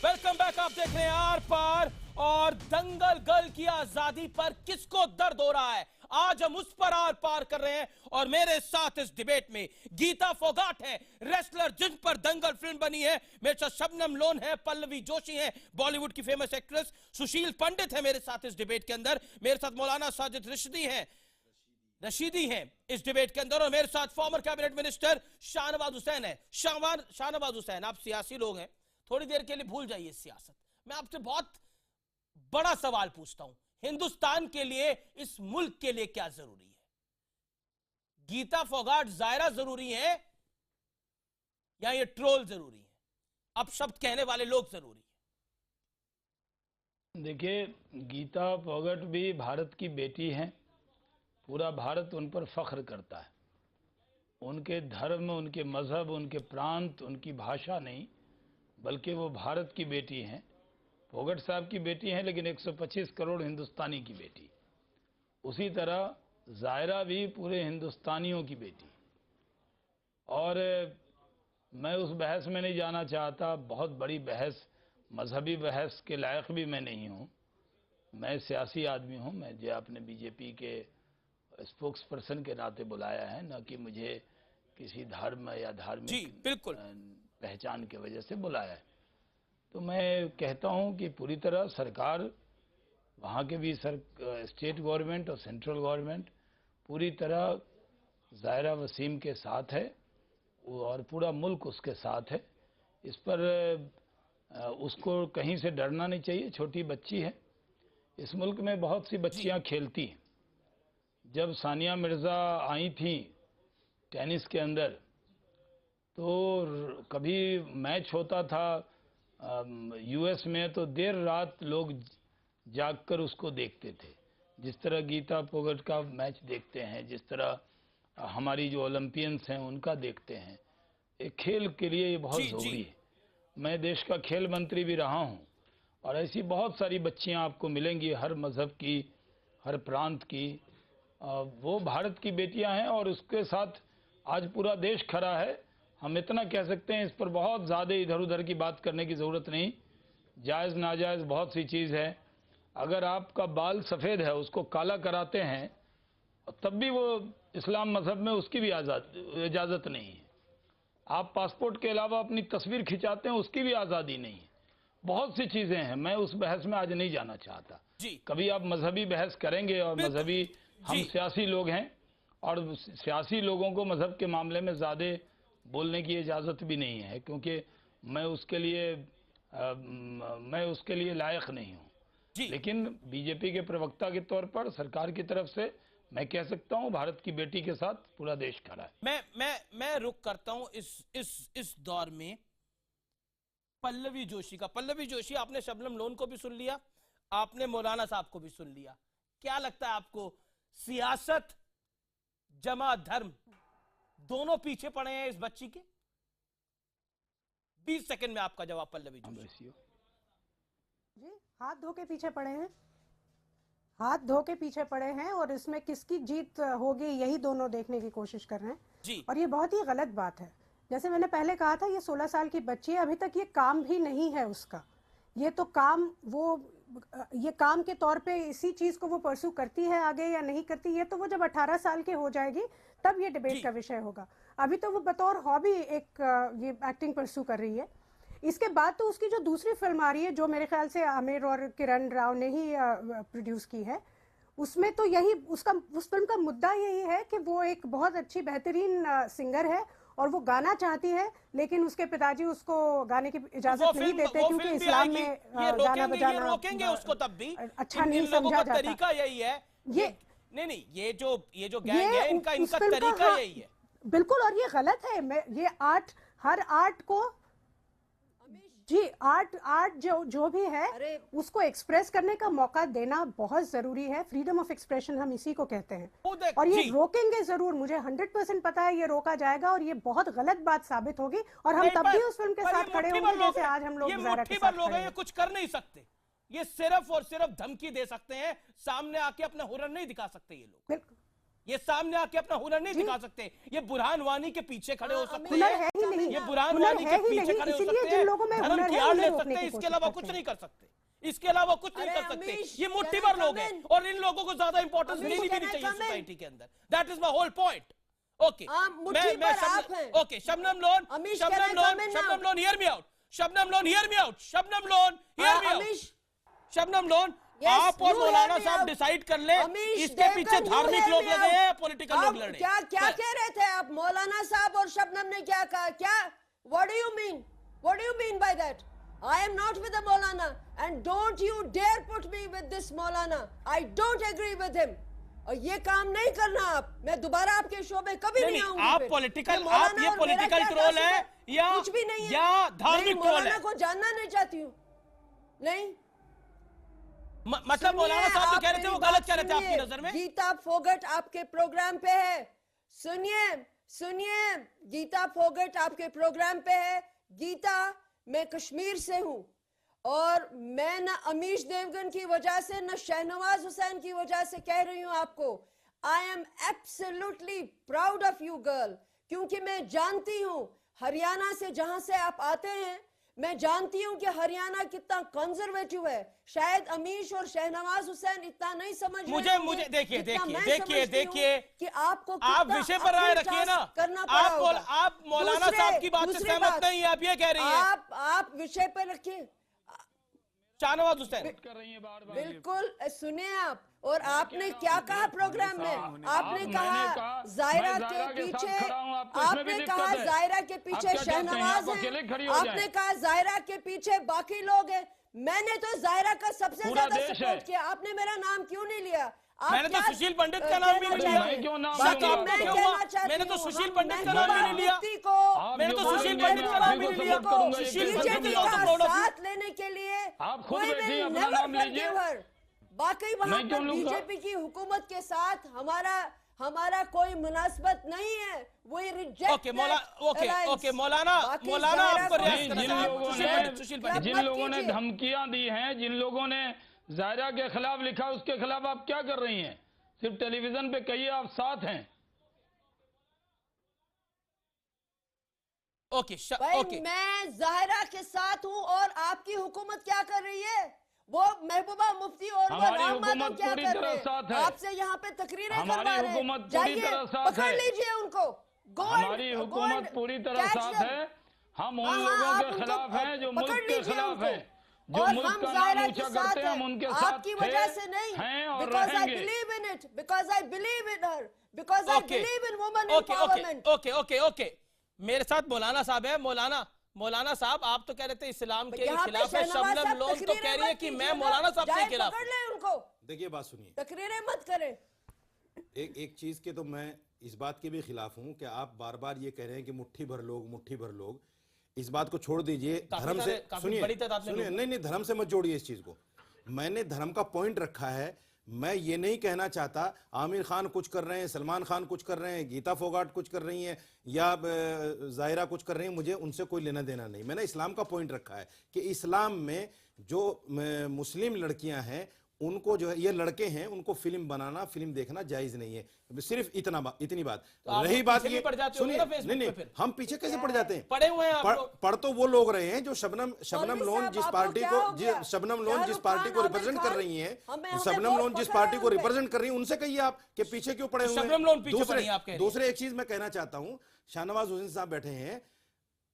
वेलकम बैक, आप देख रहे हैं आर पार। और दंगल गर्ल की आजादी पर किसको दर्द हो रहा है, आज हम उस पर आर पार कर रहे हैं। और मेरे साथ इस डिबेट में गीता फोगाट है, रेसलर जिन पर दंगल फिल्म बनी है। मेरे साथ शबनम लोन है, पल्लवी जोशी है, बॉलीवुड की फेमस एक्ट्रेस। सुशील पंडित है मेरे साथ इस डिबेट के अंदर। मेरे साथ मौलाना साजिद रशीदी हैं इस डिबेट के अंदर। और मेरे साथ former cabinet minister Shahnawaz Hussain है। शाहनवाज हुसैन, आप सियासी लोग हैं, थोड़ी देर के लिए भूल जाइए सियासत। मैं आपसे बहुत बड़ा सवाल पूछता हूं, हिंदुस्तान के लिए, इस मुल्क के लिए क्या जरूरी है? गीता फोगाट, जायरा जरूरी है या ये ट्रोल जरूरी है? अब शब्द कहने वाले लोग जरूरी है? देखिए, गीता फोगाट भी भारत की बेटी हैं। पूरा भारत उन पर फख्र करता है। उनके धर्म, उनके मजहब, उनके प्रांत, उनकी भाषा नहीं, बल्कि वो भारत की बेटी हैं। फोगाट साहब की बेटी हैं, लेकिन 125 करोड़ हिंदुस्तानी की बेटी। उसी तरह जायरा भी पूरे हिंदुस्तानियों की बेटी। और मैं उस बहस में नहीं जाना चाहता, बहुत बड़ी बहस, मजहबी बहस के लायक भी मैं नहीं हूँ। मैं सियासी आदमी हूँ। मैं जो आपने बीजेपी के स्पोक्स पर्सन के नाते बुलाया है, न कि मुझे किसी धर्म या धार्मिक बिल्कुल पहचान की वजह से बुलाया है। तो मैं कहता हूं कि पूरी तरह सरकार, वहाँ के भी स्टेट गवर्नमेंट और सेंट्रल गवर्नमेंट पूरी तरह जायरा वसीम के साथ है। और पूरा मुल्क उसके साथ है। इस पर उसको कहीं से डरना नहीं चाहिए। छोटी बच्ची है। इस मुल्क में बहुत सी बच्चियां खेलती हैं। जब सानिया मिर्ज़ा आई थी टेनिस के अंदर, तो कभी मैच होता था यूएस में, तो देर रात लोग जागकर उसको देखते थे। जिस तरह गीता फोगट का मैच देखते हैं, जिस तरह हमारी जो ओलंपियंस हैं उनका देखते हैं। एक खेल के लिए ये बहुत ज़रूरी है। मैं देश का खेल मंत्री भी रहा हूँ, और ऐसी बहुत सारी बच्चियाँ आपको मिलेंगी, हर मज़हब की, हर प्रांत की। वो भारत की बेटियां हैं, और उसके साथ आज पूरा देश खड़ा है। हम इतना कह सकते हैं, इस पर बहुत ज़्यादा इधर उधर की बात करने की ज़रूरत नहीं। जायज़ नाजायज़ बहुत सी चीज़ है। अगर आपका बाल सफ़ेद है, उसको काला कराते हैं, तब भी वो इस्लाम मज़हब में उसकी भी इजाज़त नहीं है। आप पासपोर्ट के अलावा अपनी तस्वीर खिंचाते हैं, उसकी भी आज़ादी नहीं है। बहुत सी चीज़ें हैं। मैं उस बहस में आज नहीं जाना चाहता। कभी आप मजहबी बहस करेंगे, और मजहबी हम सियासी लोग हैं, और सियासी लोगों को मजहब के मामले में ज़्यादा बोलने की इजाज़त भी नहीं है, क्योंकि मैं उसके लिए लायक नहीं हूँ। लेकिन बीजेपी के प्रवक्ता के तौर पर सरकार की तरफ से मैं कह सकता हूँ, भारत की बेटी के साथ पूरा देश खड़ा है। मैं रुक करता हूँ इस दौर में पल्लवी जोशी का। पल्लवी जोशी, आपने शबनम लोन को भी सुन लिया, आपने मौलाना साहब को भी सुन लिया। क्या लगता है आपको, सियासत जमा धर्म दोनों पीछे पड़े हैं इस बच्ची के? 20 सेकंड में आपका जवाब पल्लवी जोशी। जी, हाथ धो के पीछे पड़े हैं, हाथ धो के पीछे पड़े हैं, और इसमें किसकी जीत होगी यही दोनों देखने की कोशिश कर रहे हैं जी। और ये बहुत ही गलत बात है। जैसे मैंने पहले कहा था, ये 16 साल की बच्ची है, अभी तक ये काम भी नहीं है उसका। ये तो काम, वो ये काम के तौर पे इसी चीज को वो परस्यू करती है आगे या नहीं करती, ये तो वो जब 18 साल के हो जाएगी तब ये डिबेट का विषय होगा। अभी तो वो बतौर हॉबी एक ये एक्टिंग परस्यू कर रही है। इसके बाद तो उसकी जो दूसरी फिल्म आ रही है, जो मेरे ख्याल से आमिर और किरण राव ने ही प्रोड्यूस की है, उसमें तो यही उस फिल्म का मुद्दा यही है कि वो एक बहुत अच्छी बेहतरीन सिंगर है, और वो गाना चाहती है, लेकिन उसके पिताजी उसको गाने की इजाजत नहीं देते, क्योंकि इस्लाम में गाना बजाना रोकेंगे उसको तब भी अच्छा नहीं समझा जाता। तरीका यही है। ये नहीं, ये जो गैंग है, इनका तरीका यही है। बिल्कुल, और ये गलत है। ये हर आर्ट को जी, आर्ट जो भी है उसको एक्सप्रेस करने का मौका देना बहुत जरूरी है। फ्रीडम ऑफ एक्सप्रेशन हम इसी को कहते हैं, और ये रोकेंगे जरूर। मुझे 100% पता है ये रोका जाएगा, और ये बहुत गलत बात साबित होगी, और हम तब भी उस फिल्म के साथ खड़े होंगे जैसे आज हम लोग ज़ारा के साथ खड़े हैं। ये कुछ कर नहीं सकते, ये सिर्फ और सिर्फ धमकी दे सकते हैं, सामने आके अपना हुनर नहीं दिखा सकते। ये लोग ये सामने आके अपना हुनर नहीं दिखा सकते। ये बुरहान वानी के पीछे खड़े हो सकते हैं, ये बुरहान वानी के पीछे खड़े हो सकते हैं, धर्म की आड़ ले सकते हैं, इसके अलावा कुछ नहीं कर सकते, इसके अलावा कुछ नहीं कर सकते। ये मुट्ठी भर लोग हैं, और इन लोगों को ज्यादा इंपॉर्टेंस देनी भी नहीं चाहिए सोसाइटी के अंदर। That is my whole point. Okay, okay, Shabnam Lone, hear me out, Shabnam Lone, hear me out, Shabnam Lone, hear me out, Shabnam Lone. आप और मौलाना साहब डिसाइड कर ले, इसके पीछे धार्मिक लोग लगे हैं, पॉलिटिकल लोग लड़े। क्या कह रहे थे आप? मौलाना साहब और शबनम ने क्या कहा? क्या? What do you mean? What do you mean by that? I am not with the Maulana, and don't you dare put me with this Maulana. I don't agree with him. और ये काम नहीं करना आप। मैं दोबारा आपके शो में कभी नहीं आऊंगी। आप पॉलिटिकल, आप ये पॉलिटिकल ट्रोल है या कुछ भी नहीं है, या धार्मिक ट्रोल है? मौलाना को जानना नहीं चाहती हूँ। नहीं, मतलब मौलाना साहब जो कह रहे थे वो गलत कह रहे थे आपकी नजर में? गीता फोगट आपके प्रोग्राम पे है। सुनिए, गीता फोगट आपके प्रोग्राम पे है। गीता, मैं कश्मीर से हूं, और मैं न अमीश देवगन की वजह से न शहनवाज हुसैन की वजह से कह रही हूं आपको, I am absolutely proud of you girl, क्योंकि मैं जानती हूं हरियाणा से, जहां से आप आते हैं, मैं जानती हूं कि हरियाणा कितना कंजर्वेटिव है। शायद अमीश और शहनवाज हुसैन इतना नहीं समझ मुझे देखिए कि आपको आप विषय पर राय रखिए ना। आप मौलाना साहब की बात से सहमत नहीं है, आप ये कह रही हैं। आप विषय पर रखिए। शहनवाज हुसैन कर रही है बार-बार। बिल्कुल, सुनिए आप, और आपने क्या कहा प्रोग्राम में? आपने कहा जायरा के पीछे, आपने कहा जायरा के पीछे शहनवाज है, आपने कहा जायरा के पीछे बाकी लोग हैं। मैंने तो जायरा का सबसे ज्यादा सपोर्ट किया, आपने मेरा नाम क्यों नहीं लिया? मैंने तो सुशील पंडित का नाम भी नहीं लिया। मैंने तो सुशील पंडित का नाम भी नहीं लिया। मैंने तो सुशील पंडित का नाम भी नहीं लिया। सुशील पंडित का साथ लेने के लिए आप खुद बैठिए, अपना नाम लीजिए। बाकी वहाँ पर बीजेपी की हुकूमत के साथ हमारा कोई मुनासबत नहीं है। वो रिजेक्ट मौलाना आपको जिन लोगों ने धमकियां दी हैं, जिन लोगों ने जायरा के खिलाफ लिखा, उसके खिलाफ आप क्या कर रही हैं? सिर्फ टेलीविजन पे कहिए आप साथ हैं। मैं जाहिरा के साथ हूँ और आपकी हुकूमत क्या कर रही है? वो महबूबा मुफ्ती और हमारी हुकूमत पूरी तरह साथ है। आपसे यहाँ पे तकरीरें हमारी हुकूमत पूरी तरह साथ है। पकड़ लीजिए उनको। हमारी हुकूमत पूरी तरह साथ है। हम उन लोगों के खिलाफ हैं जो मुल्क के खिलाफ हैं, जो मुल्क का नाम ऊंचा करते हैं। हम उनके साथ आपकी वजह से नहीं, हैं और because I रहेंगे। believe in it, because I believe in her, because I believe in women empowerment. Okay मेरे साथ मौलाना साहब है। मौलाना साहब, आप तो कह रहे थे इस्लाम के खिलाफ है। शबनम लोन तो कह रही है कि मैं मौलाना साहब के खिलाफ। पकड़ ले उनको। देखिए बात सुनिए, तकरीरें मत करें। एक चीज के तो मैं इस बात के भी खिलाफ हूं कि आप बार बार ये कह रहे हैं कि मुट्ठी भर लोग। इस बात को छोड़ दीजिए, धर्म से सुनिए नहीं, धर्म से मत जोड़िए इस चीज को। मैंने धर्म का पॉइंट रखा है। मैं ये नहीं कहना चाहता आमिर खान कुछ कर रहे हैं, सलमान खान कुछ कर रहे हैं, गीता फोगाट कुछ कर रही हैं या जाहिरा कुछ कर रही हैं, मुझे उनसे कोई लेना देना नहीं। मैंने इस्लाम का पॉइंट रखा है कि इस्लाम में जो मुस्लिम लड़कियां हैं उनको जो है, ये लड़के हैं, उनको फिल्म देखना जायज नहीं है। सिर्फ इतनी बात। रही बात ये, सुनिए, नहीं, हम पीछे कैसे पड़ जाते हैं? पड़े हुए हैं। पढ़ तो वो लोग रहे हैं जो शबनम लोन जिस पार्टी को रिप्रेजेंट कर रही हैं, शबनम लोन जिस पार्टी को रिप्रेजेंट कर रही है, उनसे कहिए आप कि पीछे क्यों पड़े हुए हैं। दूसरे एक चीज मैं कहना चाहता हूँ, शाहनवाज हुसैन साहब बैठे हैं,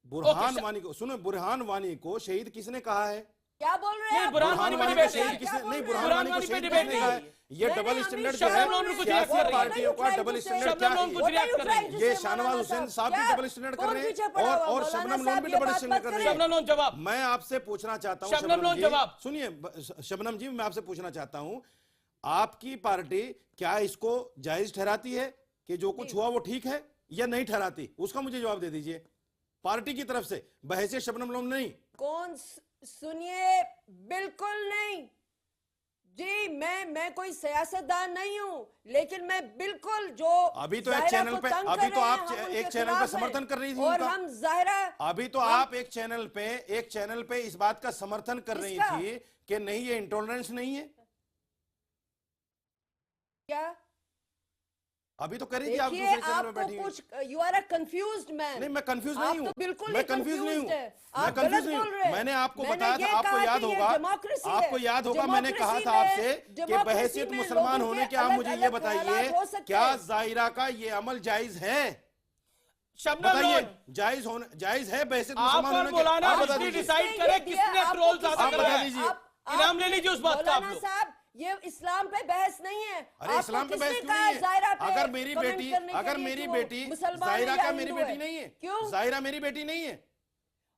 बुरहान वानी को सुनो, बुरहान वानी को शहीद किसने कहा है? क्या बोल रहे हैं? बुरहान वानी को शहीद किसने कहा है? ये डबल स्टैंडर्ड जो है, सियासी पार्टियों का डबल स्टैंडर्ड क्या है? ये शाहनवाज हुसैन साहब भी डबल स्टैंडर्ड कर रहे हैं और शबनम लोन भी डबल स्टैंडर्ड कर रही है। मैं आपसे पूछना चाहता हूँ, सुनिए शबनम जी, मैं आपसे पूछना चाहता हूँ, आपकी पार्टी क्या इसको जायज ठहराती है कि जो कुछ हुआ वो ठीक है या नहीं ठहराती? उसका मुझे जवाब दे दीजिए पार्टी की तरफ से, बहैसियत शबनम लोन नहीं। कौन? सुनिए, बिल्कुल नहीं जी, मैं कोई सियासतदान नहीं हूँ, लेकिन मैं बिल्कुल जो अभी तो एक चैनल पे, अभी तो आप एक चैनल पे समर्थन कर रही थी और हम जाहिरा, अभी तो आप एक चैनल पे इस बात का समर्थन कर रही थी कि नहीं, ये इंटॉलरेंस नहीं है। क्या अभी तो कर रही थी आप दूसरे चैनल में बैठी हैं। You are a confused man. नहीं, मैं कंफ्यूज नहीं हूँ, बिल्कुल मैं कंफ्यूज नहीं हूँ, मैं कंफ्यूज नहीं हूँ। मैंने आपको बताया था, आपको याद होगा मैंने कहा था आपसे कि बहैसियत मुसलमान होने के आप मुझे ये बताइए, क्या जाहिरा का ये अमल जायज है? बताइए, जायज है बहैसियत मुसलमान होने के? आप बता दीजिए, डिसाइड करें किसने ट्रोल ज़्यादा करा है। इनाम ले लीजिए उस बात का। आप साहब, ये इस्लाम पे बहस नहीं है। अरे इस्लाम पे बहस क्यों नहीं है? अगर मेरी बेटी जाहिरा क्या मेरी बेटी नहीं है? क्यों? जाहिरा मेरी बेटी नहीं है?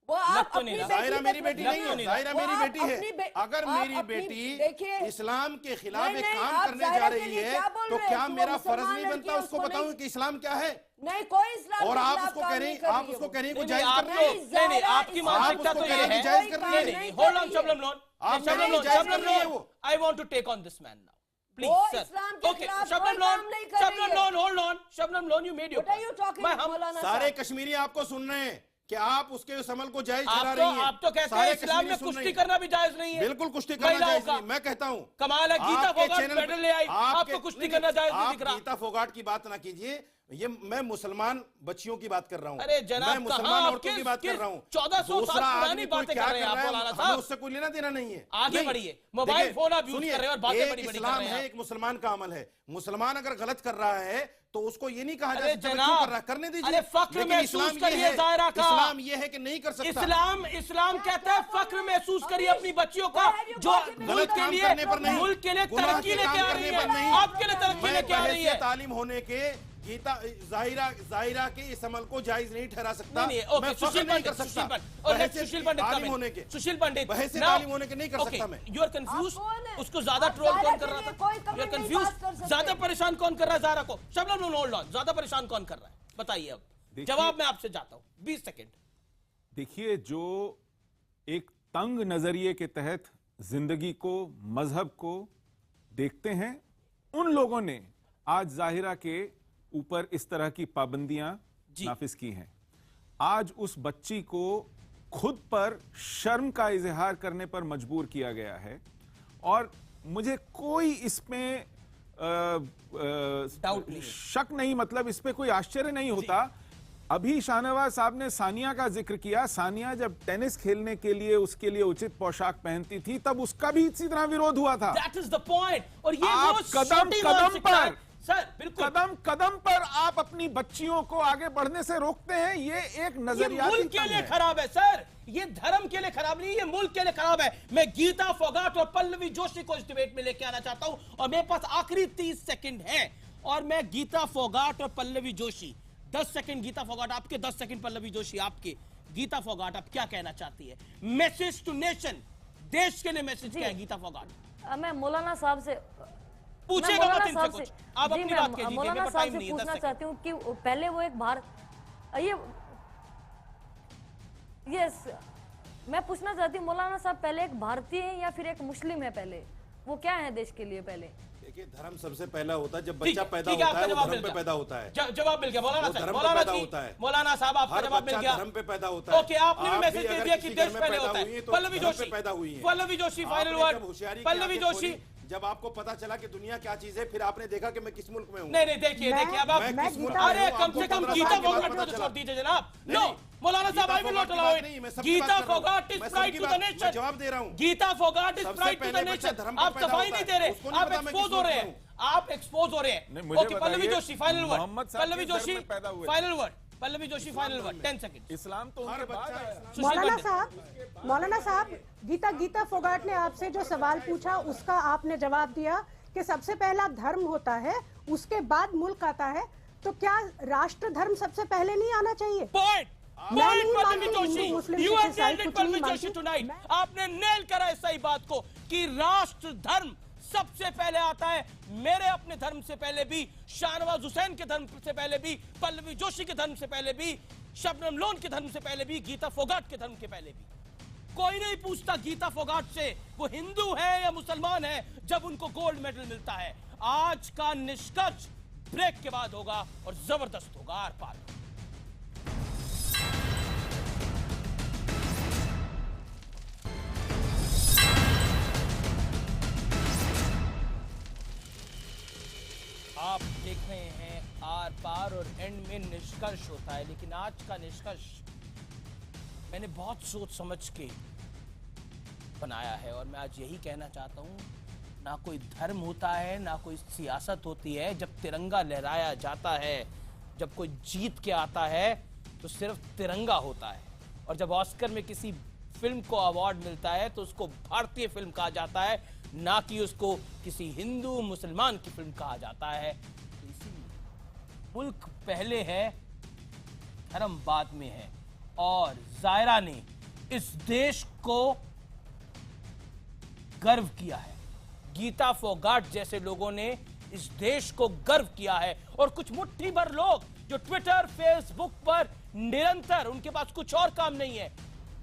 वो आप जाहिरा मेरी बेटी नहीं है, जाहिरा मेरी बेटी है। अगर मेरी बेटी इस्लाम के खिलाफ एक काम करने जा रही है तो क्या मेरा फर्ज नहीं बनता उसको बताऊं कि इस्लाम क्या है? नहीं, कोई इस्लाम और आप उसको कह रही हैं जायज कर रही है। नहीं, आपकी मानसिकता तो ये है, जायज कर रही है। होल्ड ऑन शबनम लोन, आप जायज कर रही है वो। I want to take on this man now. Please, sir. Okay, Shabnam Loan, hold on. Shabnam Loan, you made your point. सारे कश्मीरी आपको सुन रहे हैं कि आप उसके उस अमल को जायज ठहरा रही हैं। आप तो कहते हैं इस्लाम में कुश्ती करना भी जायज नहीं है। बिल्कुल कुश्ती करना जायज नहीं है। मैं कहता हूँ कमाल है, गीता फोगाट मेडल ले आई, आपको कुश्ती करना जायज नहीं दिख रहा। गीता फोगाट की बात ना कीजिए, ये मैं मुसलमान बच्चियों की बात कर रहा हूँ। अरे जनाब, मैं मुसलमान औरतों की बात कर रहा हूँ। 1400 साल पुरानी बातें कर रहे हैं आप मौलाना साहब, उससे कोई लेना देना नहीं है। आगे बढ़िए, मोबाइल फोन आप यूज कर रहे हैं और बातें बड़ी बड़ी कर रहे हैं। एक मुसलमान का अमल है, मुसलमान अगर गलत कर रहा है तो उसको ये नहीं कहा जा सकता क्यों कर रहा है, करने दीजिए। अरे फक्र महसूस करिए ज़ाहिरा का। इस्लाम ये है कि नहीं कर सकता। इस्लाम कहता है फक्र महसूस करिए अपनी बच्चियों का, जो मुल्क के लिए तरक्की लेके आ रही है, आपके लिए तरक्की लेके आ रही है। तालीम होने के गीता जाहिरा के इस अमल को जायज नहीं ठहरा सकता। मैं सुशील नहीं कर सकता। सुशील पंडित तालीम होने के, सुशील पंडित तालीम होने के नहीं कर सकता मैं। You are confuse. उसको ज्यादा ट्रोल कौन कर रहा था? You are confuse. ज्यादा परेशान कौन कर रहा है ज़ाहिरा को? शबनम होल्ड ऑन, ज्यादा परेशान कौन कर रहा है बताइए। अब जवाब मैं आपसे चाहता हूं, 20 सेकंड। देखिए, जो एक तंग नजरिए के तहत जिंदगी को, मजहब को देखते हैं, उन लोगों ने आज ज़ाहिरा के ऊपर इस तरह की पाबंदियां नाफिज की हैं। आज उस बच्ची को खुद पर शर्म का इजहार करने पर मजबूर किया गया है और मुझे कोई इसमें शक नहीं, मतलब इस पे कोई आश्चर्य नहीं होता। अभी शाहनवाज साहब ने सानिया का जिक्र किया। सानिया जब टेनिस खेलने के लिए उसके लिए उचित पोशाक पहनती थी तब उसका भी इसी तरह विरोध हुआ था। That is the point। और ये आप कदम कदम पर सर, बिल्कुल कदम कदम पर आप अपनी बच्चियों को आगे बढ़ने से रोकते हैं। ये एक नजरियाती मुल्क के लिए खराब है सर, ये धर्म के लिए खराब नहीं, ये मुल्क के लिए खराब है। मैं गीता फोगाट और पल्लवी जोशी को इस डिबेट में लेके आना चाहता हूं और मेरे पास आखिरी 30 सेकंड है और मैं गीता फोगाट और पल्लवी जोशी, 10 सेकंड गीता फोगाट आपके, 10 सेकंड पल्लवी जोशी आपके। गीता फोगाट आप क्या कहना चाहती है? मैसेज टू नेशन, देश के लिए मैसेज क्या है गीता फोगाट? मैं मौलाना साहब से पूछेगा मत इनसे कुछ, आप अपनी बात कह दीजिए। मौलाना साहब से पूछना चाहती हूँ कि पहले वो एक मैं पूछना चाहती हूँ मौलाना साहब, पहले एक भारतीय है या फिर एक मुस्लिम है? पहले वो क्या है देश के लिए? पहले देखिए, धर्म सबसे पहला होता है। जब बच्चा पैदा होता है वो धर्म पे पैदा होता है। जवाब मिल गया मौलाना साहब। मौलाना साहब आपका जवाब मिल गया। धर्म पे पैदा होता है। ओके, आपने भी मैसेज दे दिया कि देश पहले होता है। पल्लवी जोशी पैदा हुई है। Pallavi Joshi final word. पल्लवी जोशी, जब आपको पता चला कि दुनिया क्या चीज है, फिर आपने देखा कि मैं किस मुल्क में हूँ। नहीं देखिए अब आप, अरे कम से कम गीता फोगाट को तो छोड़ दीजिए जनाब। नो मौलाना साहब, I will not allow it. Geeta Phogat is pride to the nation. जवाब दे रहा हूँ। Geeta Phogat is pride to the nation. आप सफाई नहीं दे रहे, आप एक्सपोज हो रहे हैं, आप एक्सपोज हो रहे हैं। Okay, Pallavi Joshi final word. Pallavi Joshi final word. Pallavi Joshi final word, 10 second. इस्लाम तो उनके बाद आया। मौलाना साहब, गीता फोगाट ने आपसे जो सवाल पूछा उसका आपने जवाब दिया कि सबसे पहला धर्म होता है, उसके बाद मुल्क आता है। तो क्या राष्ट्र धर्म सबसे पहले नहीं आना चाहिए? आपने नेल करा इस सही बात को कि राष्ट्र धर्म सबसे पहले आता है। मेरे अपने धर्म से पहले भी, शाहनवाज हुसैन के धर्म से पहले भी, पल्लवी जोशी के धर्म से पहले भी, शबनम लोन के धर्म से पहले भी, गीता फोगाट के धर्म के पहले भी। कोई नहीं पूछता गीता फोगाट से वो हिंदू है या मुसलमान है जब उनको गोल्ड मेडल मिलता है। आज का निष्कर्ष ब्रेक के बाद होगा और जबरदस्त होगा। आर पार आप देख रहे हैं आर पार और एंड में निष्कर्ष होता है, लेकिन आज का निष्कर्ष मैंने बहुत सोच समझ के बनाया है और मैं आज यही कहना चाहता हूँ, ना कोई धर्म होता है, ना कोई सियासत होती है। जब तिरंगा लहराया जाता है, जब कोई जीत के आता है तो सिर्फ तिरंगा होता है। और जब ऑस्कर में किसी फिल्म को अवार्ड मिलता है तो उसको भारतीय फिल्म कहा जाता है, ना कि उसको किसी हिंदू मुसलमान की फिल्म कहा जाता है। तो इसीलिए मुल्क पहले है, धर्म बाद में है। और ज़ाहिरा ने इस देश को गर्व किया है, गीता फोगाट जैसे लोगों ने इस देश को गर्व किया है। और कुछ मुट्ठी भर लोग जो ट्विटर फेसबुक पर निरंतर, उनके पास कुछ और काम नहीं है,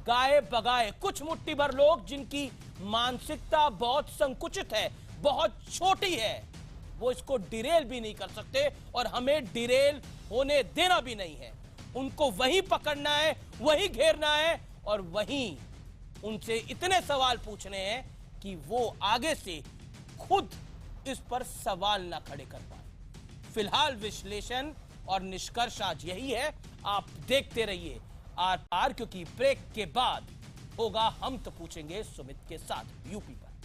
गाए बगाए, कुछ मुट्ठी भर लोग जिनकी मानसिकता बहुत संकुचित है, बहुत छोटी है, वो इसको डिरेल भी नहीं कर सकते और हमें डिरेल होने देना भी नहीं है। उनको वहीं पकड़ना है, वहीं घेरना है और वहीं उनसे इतने सवाल पूछने हैं कि वो आगे से खुद इस पर सवाल ना खड़े कर पाए। फिलहाल विश्लेषण और निष्कर्ष आज यही है। आप देखते रहिए आर पार, क्योंकि ब्रेक के बाद होगा हम तो पूछेंगे सुमित के साथ यूपी पर।